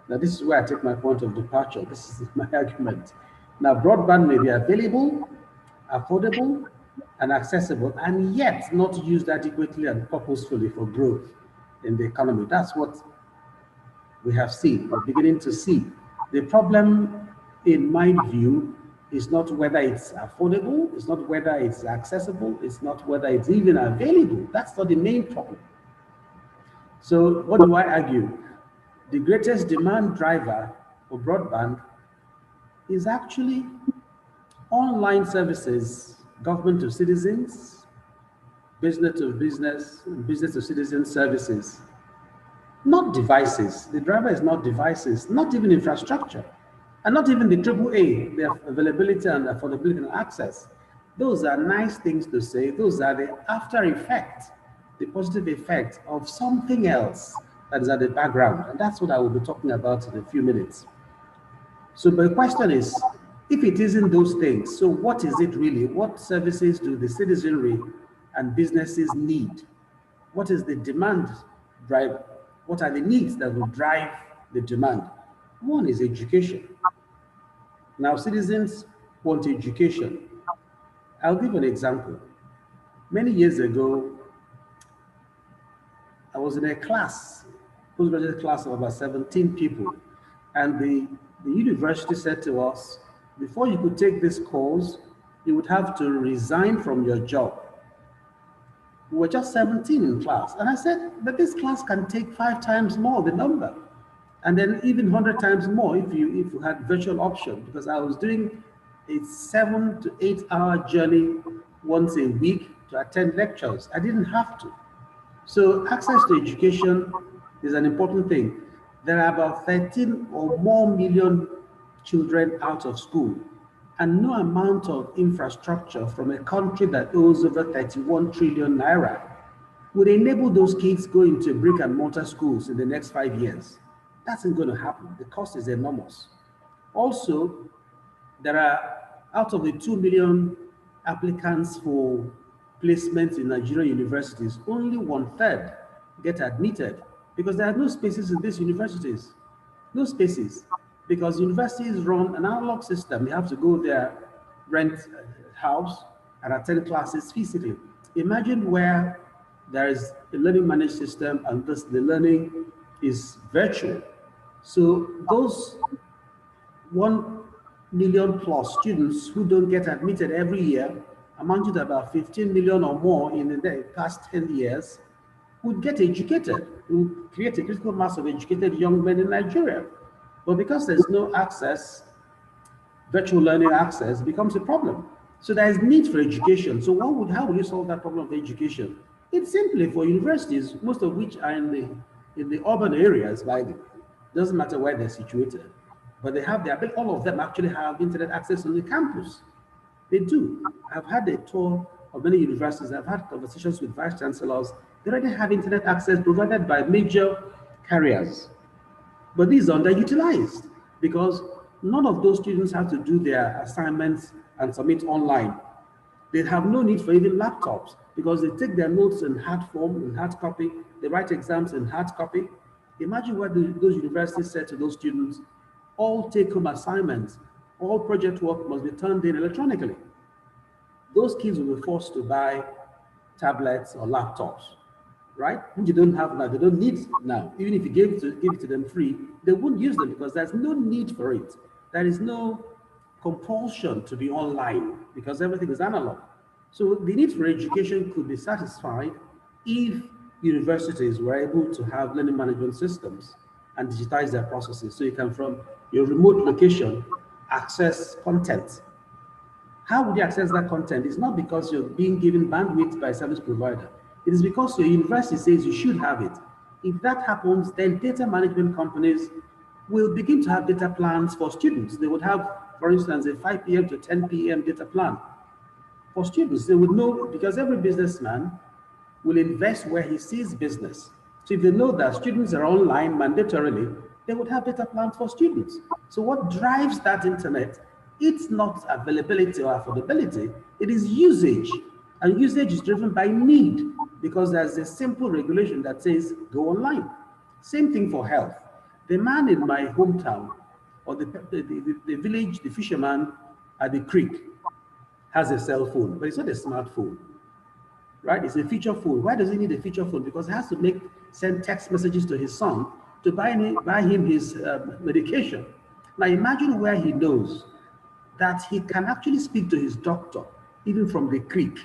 [SPEAKER 4] Now, this is where I take my point of departure. This is my argument. Now, broadband may be available, affordable, and accessible, and yet not used adequately and purposefully for growth in the economy. That's what we have seen, we're beginning to see. The problem, in my view, is not whether it's affordable, it's not whether it's accessible, it's not whether it's even available. That's not the main problem. So what do I argue? The greatest demand driver for broadband is actually online services, government to citizens, business to business, business to citizen services, not devices. The driver is not devices, not even infrastructure, and not even the AAA, the availability and affordability and access. Those are nice things to say. Those are the after effect, the positive effect of something else that is at the background. And that's what I will be talking about in a few minutes. So the question is, if it isn't those things, so what is it really? What services do the citizenry and businesses need? What is the demand drive? What are the needs that will drive the demand? One is education. Now, citizens want education. I'll give an example. Many years ago, I was in a class, postgraduate class of about 17 people, and the university said to us, before you could take this course, you would have to resign from your job. We were just 17 in class. And I said, but this class can take 5 times more the number. And then even 100 times more if you had virtual option, because I was doing a 7 to 8 hour journey once a week to attend lectures. I didn't have to. So access to education is an important thing. There are about 13 or more million children out of school, and no amount of infrastructure from a country that owes over 31 trillion naira would enable those kids go into brick and mortar schools in the next 5 years. That's not going to happen. The cost is enormous. Also, there are, out of the 2 million applicants for placements in Nigerian universities, only 1/3 get admitted because there are no spaces in these universities. No spaces, because universities run an analog system. You have to go there, rent a house, and attend classes physically. Imagine where there is a learning managed system and the learning is virtual. So those 1 million plus students who don't get admitted every year, amounting to about 15 million or more in the past 10 years, would get educated, would create a critical mass of educated young men in Nigeria. But because there's no access, virtual learning access becomes a problem. So there is need for education. So how would you solve that problem of education? It's simply for universities, most of which are in the urban areas, doesn't matter where they're situated, but they have all of them actually have internet access on the campus. They do. I've had a tour of many universities. I've had conversations with vice chancellors. They already have internet access provided by major carriers. But these are underutilized because none of those students have to do their assignments and submit online. They have no need for even laptops because they take their notes in hard form, in hard copy. They write exams in hard copy. Imagine what those universities said to those students: all take-home assignments, all project work must be turned in electronically. Those kids will be forced to buy tablets or laptops, right? Which you don't have now, they don't need now. Even if you give it to them free, they won't use them because there's no need for it. There is no compulsion to be online because everything is analog. So the need for education could be satisfied if universities were able to have learning management systems and digitize their processes so you can, from your remote location, access content. How would you access that content? It's not because you're being given bandwidth by a service provider. It is because your university says you should have it. If that happens, then data management companies will begin to have data plans for students. They would have, for instance, a 5 p.m. to 10 p.m. data plan for students. They would know, because every businessman will invest where he sees business. So if they know that students are online mandatorily, they would have data plans for students. So what drives that internet? It's not availability or affordability, it is usage. And usage is driven by need because there's a simple regulation that says go online. Same thing for health. The man in my hometown, or the village, the fisherman at the creek has a cell phone, but it's not a smartphone, right? It's a feature phone. Why does he need a feature phone? Because he has to send text messages to his son to buy him his medication. Now imagine where he knows that he can actually speak to his doctor, even from the creek.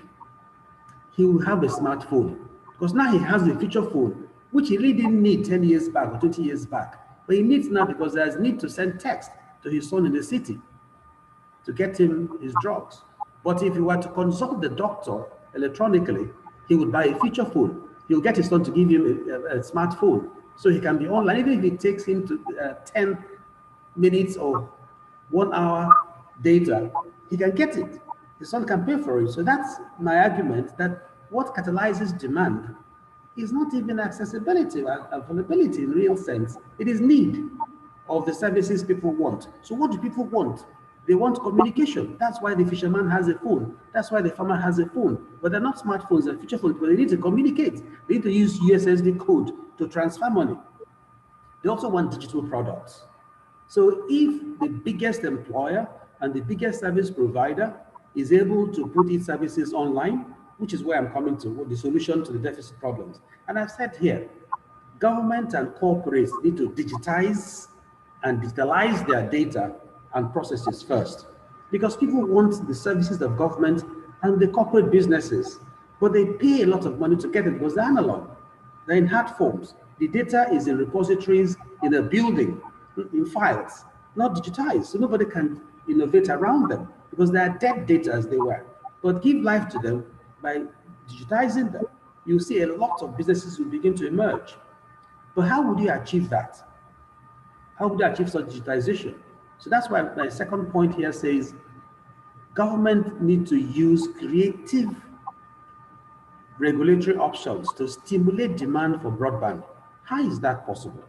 [SPEAKER 4] He will have a smartphone because now he has a feature phone, which he really didn't need 10 years back or 20 years back. But he needs now because there's need to send text to his son in the city to get him his drugs. But if he were to consult the doctor electronically, he would buy a feature phone. He'll get his son to give him a smartphone so he can be online. Even if it takes him to 10 minutes or 1 hour data, he can get it. His son can pay for it. So that's my argument, that what catalyzes demand is not even accessibility, availability in real sense. It is need of the services people want. So what do people want? They want communication. That's why the fisherman has a phone. That's why the farmer has a phone. But they're not smartphones, they're feature phones, but they need to communicate. They need to use USSD code to transfer money. They also want digital products. So if the biggest employer and the biggest service provider is able to put its services online, which is where I'm coming to, the solution to the deficit problems. And I've said here, government and corporates need to digitize and digitalize their data and processes first, because people want the services of government and the corporate businesses, but they pay a lot of money to get it because they're analog. They're in hard forms. The data is in repositories in a building, in files, not digitized, so nobody can innovate around them because they are dead data as they were. But give life to them by digitizing them. You see a lot of businesses will begin to emerge. But how would you achieve that? How would you achieve such digitization? So that's why my second point here says government need to use creative regulatory options to stimulate demand for broadband. How is that possible?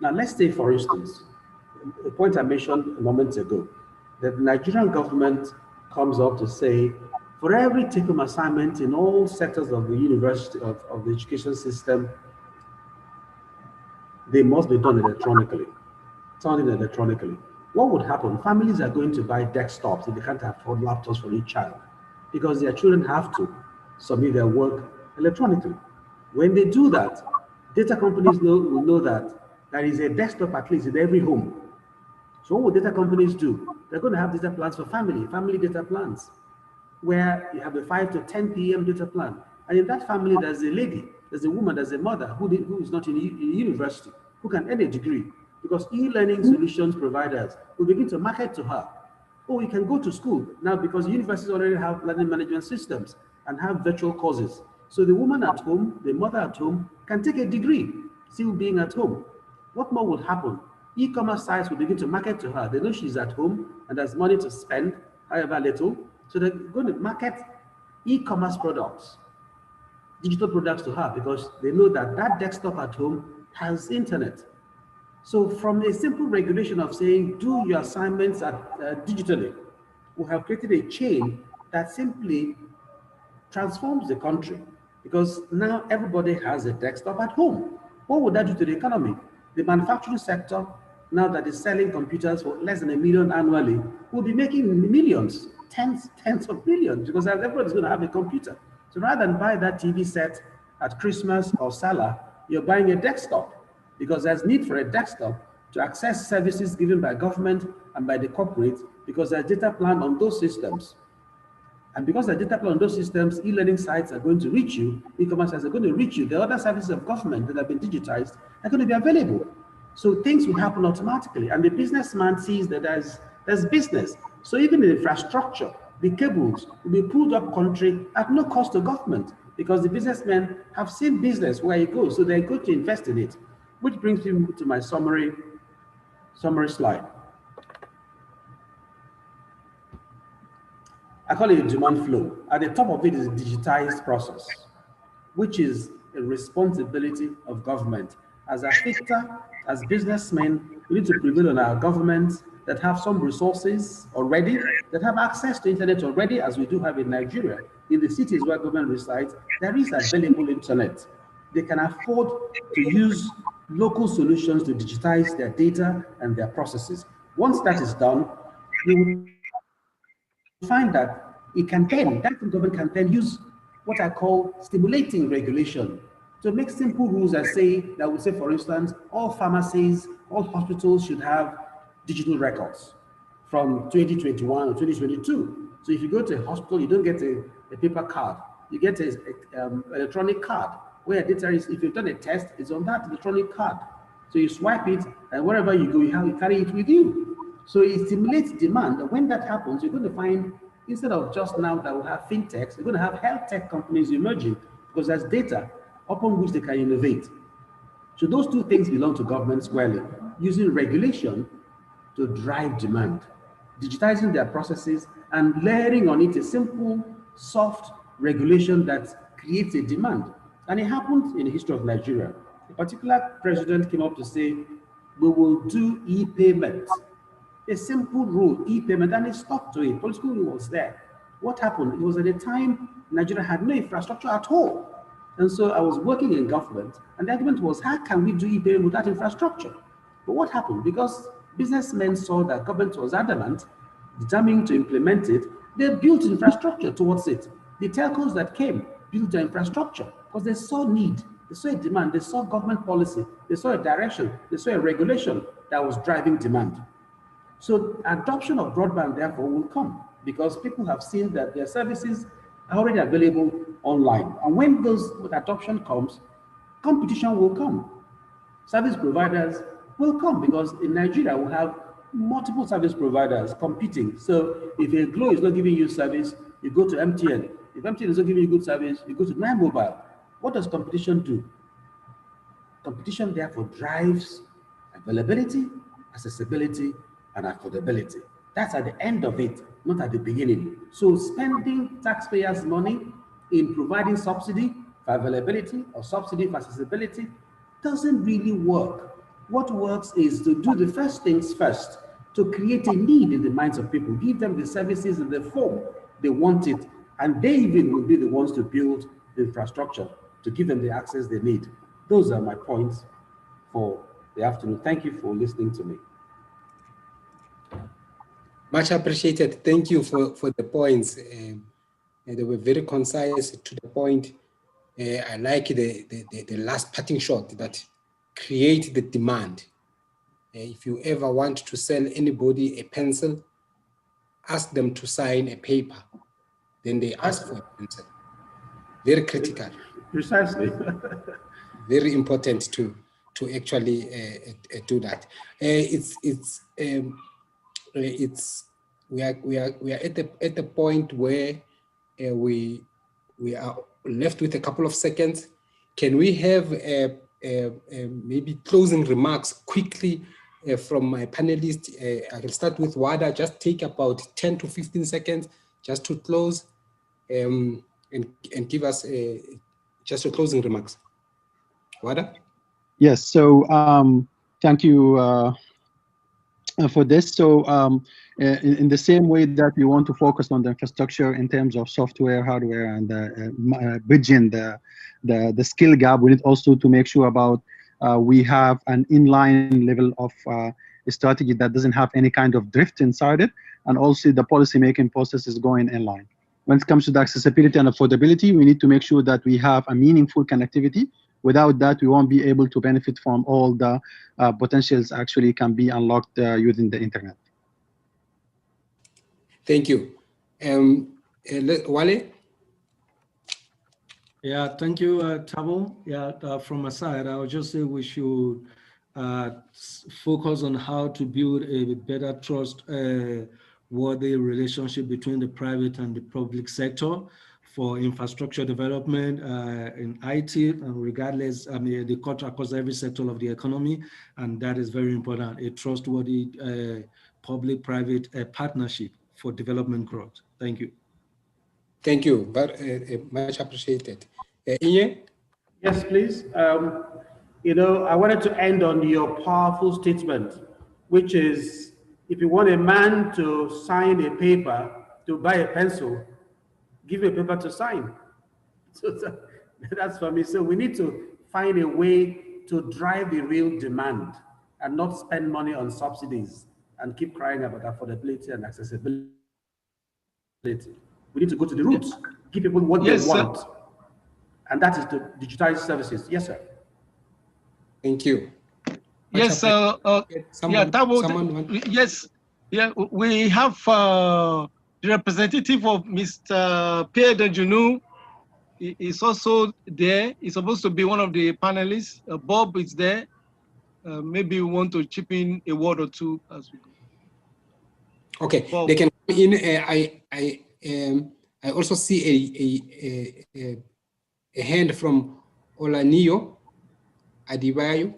[SPEAKER 4] Now let's say, for instance, a point I mentioned a moment ago, that the Nigerian government comes up to say, for every take-home assignment in all sectors of the university, of the education system, they must be done electronically, turned in electronically. What would happen? Families are going to buy desktops if they can't afford laptops for each child, because their children have to submit their work electronically. When they do that, data companies will know that there is a desktop at least in every home. So what will data companies do? They're going to have data plans for family data plans, where you have a 5 to 10 p.m. data plan. And in that family, there's a lady, there's a woman, there's a mother who is not in university, who can earn a degree, because e-learning solutions providers will begin to market to her. Oh, you can go to school now because universities already have learning management systems and have virtual courses. So the woman at home, the mother at home, can take a degree, still being at home. What more will happen? E-commerce sites will begin to market to her. They know she's at home and has money to spend, however little. So they're going to market e-commerce products, digital products to her, because they know that that desktop at home has internet. So from a simple regulation of saying, do your assignments digitally, we have created a chain that simply transforms the country, because now everybody has a desktop at home. What would that do to the economy? The manufacturing sector, now that is selling computers for less than $1 million annually, will be making millions, tens of millions, because everybody's going to have a computer. So rather than buy that TV set at Christmas or Salah, you're buying a desktop, because there's need for a desktop to access services given by government and by the corporate because there's data planned on those systems. And because there's data planned on those systems, e-learning sites are going to reach you, e-commerce sites are going to reach you, the other services of government that have been digitized are going to be available. So things will happen automatically. And the businessman sees that there's business. So even the infrastructure, the cables will be pulled up country at no cost to government, because the businessmen have seen business where it goes, so they're going to invest in it. Which brings me to my summary slide. I call it a demand flow. At the top of it is a digitized process, which is a responsibility of government. As AfICTA, as businessmen, we need to prevail on our governments that have some resources already, that have access to internet already, as we do have in Nigeria. In the cities where government resides, there is available internet. They can afford to use local solutions to digitize their data and their processes. Once that is done, you will find that it can then, that government can then use what I call stimulating regulation to make simple rules that would say, for instance, all pharmacies, all hospitals should have digital records from 2021 or 2022. So if you go to a hospital, you don't get a paper card, you get an electronic card where data is, if you've done a test, it's on that electronic card. So you swipe it, and wherever you go, you carry it with you. So it stimulates demand. And when that happens, you're going to find, instead of just now that we have fintechs, you're going to have health tech companies emerging, because there's data upon which they can innovate. So those two things belong to government squarely, using regulation to drive demand, digitizing their processes and layering on it a simple, soft regulation that creates a demand. And it happened in the history of Nigeria. A particular president came up to say, we will do e-payment, a simple rule, e-payment, and he stuck to it. Political will was there. What happened? It was at a time Nigeria had no infrastructure at all. And so I was working in government, and the argument was, how can we do e-payment without infrastructure? But what happened? Because businessmen saw that government was adamant, determined to implement it, they built infrastructure towards it. The telcos that came built their infrastructure because they saw need, they saw a demand, they saw government policy, they saw a direction, they saw a regulation that was driving demand. So adoption of broadband, therefore, will come because people have seen that their services are already available online. And when adoption comes, competition will come. Service providers will come because in Nigeria, we have multiple service providers competing. So if a Glow is not giving you service, you go to MTN. If MTN is not giving you good service, you go to 9Mobile. What does competition do? Competition, therefore, drives availability, accessibility, and affordability. That's at the end of it, not at the beginning. So spending taxpayers' money in providing subsidy for availability or subsidy for accessibility doesn't really work. What works is to do the first things first, to create a need in the minds of people, give them the services in the form they want it, and they even will be the ones to build the infrastructure to give them the access they need. Those are my points for the afternoon. Thank you for listening to me.
[SPEAKER 1] Much appreciated. Thank you for the points. They were very concise, to the point. I like the last parting shot, that create the demand. If you ever want to sell anybody a pencil, ask them to sign a paper. Then they ask for a pencil. Very critical.
[SPEAKER 4] Precisely.
[SPEAKER 1] Very important to actually do that. We are at the point where we are left with a couple of seconds. Can we have maybe closing remarks quickly from my panelists? I will start with Waddah. Just take about 10 to 15 seconds just to close and give us just your closing remarks. Waddah?
[SPEAKER 2] Yes, so thank you for this. So in the same way that we want to focus on the infrastructure in terms of software, hardware, and bridging the skill gap, we need also to make sure about we have an inline level of strategy that doesn't have any kind of drift inside it, and also the policy making process is going in line. When it comes to the accessibility and affordability, we need to make sure that we have a meaningful connectivity. Without that, we won't be able to benefit from all the potentials actually can be unlocked using the internet.
[SPEAKER 1] Thank you. Wale?
[SPEAKER 3] Yeah, thank you, Thabo. Yeah, from my side, I would just say we should focus on how to build a better trust-worthy relationship between the private and the public sector for infrastructure development in IT, and regardless, I mean, the cut across every sector of the economy, and that is very important, a trustworthy public-private partnership for development growth. Thank you.
[SPEAKER 1] Thank you, very much appreciated. Inye?
[SPEAKER 4] Yes, please. You know, I wanted to end on your powerful statement, which is, if you want a man to sign a paper, to buy a pencil, give a paper to sign. So that's for me. So we need to find a way to drive the real demand and not spend money on subsidies and keep crying about affordability and accessibility. We need to go to the roots, give people what they want. And that is to digitize services. Yes, sir.
[SPEAKER 1] Thank you.
[SPEAKER 5] Yes, yeah, Thabo, yes, yeah, we have the representative of Mr. Pierre Dandjinou is also there. He's supposed to be one of the panelists. Bob is there. Maybe we want to chip in a word or two as we go.
[SPEAKER 1] Okay,
[SPEAKER 5] Bob.
[SPEAKER 1] They can come in. I also see a hand from Olaniyo Adibayo.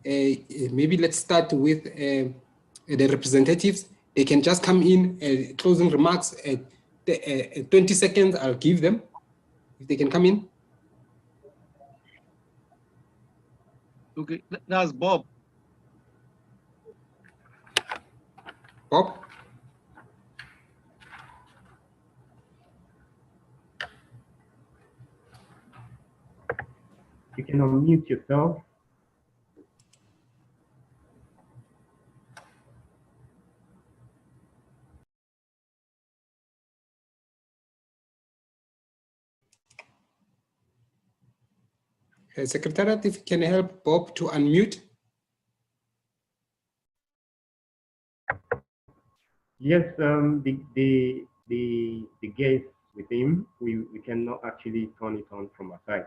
[SPEAKER 1] Maybe let's start with the representatives. They can just come in, closing remarks, 20 seconds, I'll give them, if they can come in.
[SPEAKER 5] Okay, that's Bob.
[SPEAKER 1] Bob?
[SPEAKER 6] You can unmute yourself.
[SPEAKER 1] Secretariat, if you can help Bob to unmute.
[SPEAKER 6] Yes, the guest with him, we cannot actually turn it on from our side.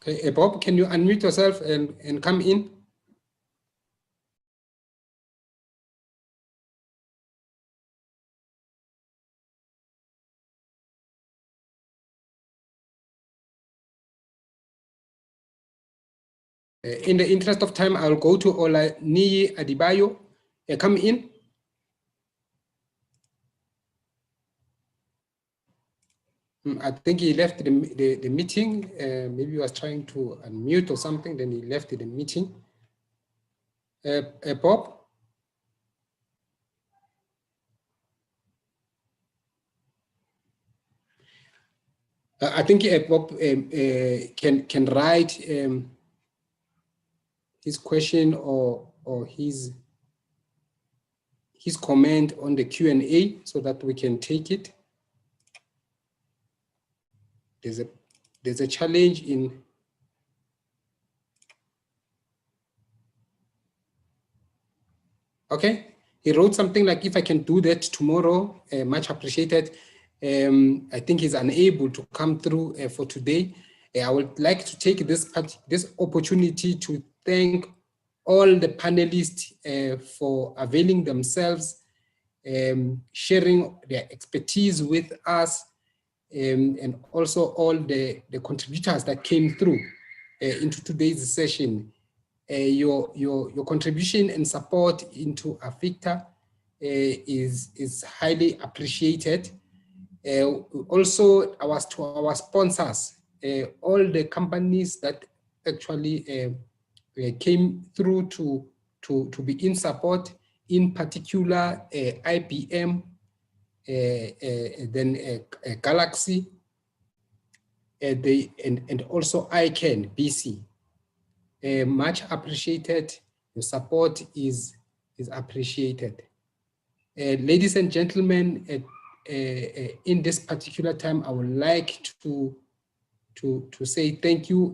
[SPEAKER 1] Okay, Bob, can you unmute yourself and come in? In the interest of time, I'll go to Olaniyi Adibayo. Come in. I think he left the meeting. Maybe he was trying to unmute or something, then he left the meeting. Bob? I think Bob can write his question or his comment on the Q&A so that we can take it. There's a challenge in okay. He wrote something like, if I can do that tomorrow, much appreciated. I think he's unable to come through for today. I would like to take this opportunity to thank all the panelists for availing themselves, sharing their expertise with us, and also all the contributors that came through into today's session. Your contribution and support into AfICTA is highly appreciated. Also, to our sponsors, all the companies that actually came through to be in support, in particular IBM, then Galaxy, and also ICANN BC. Much appreciated. Your support is appreciated. Ladies and gentlemen, in this particular time, I would like to say thank you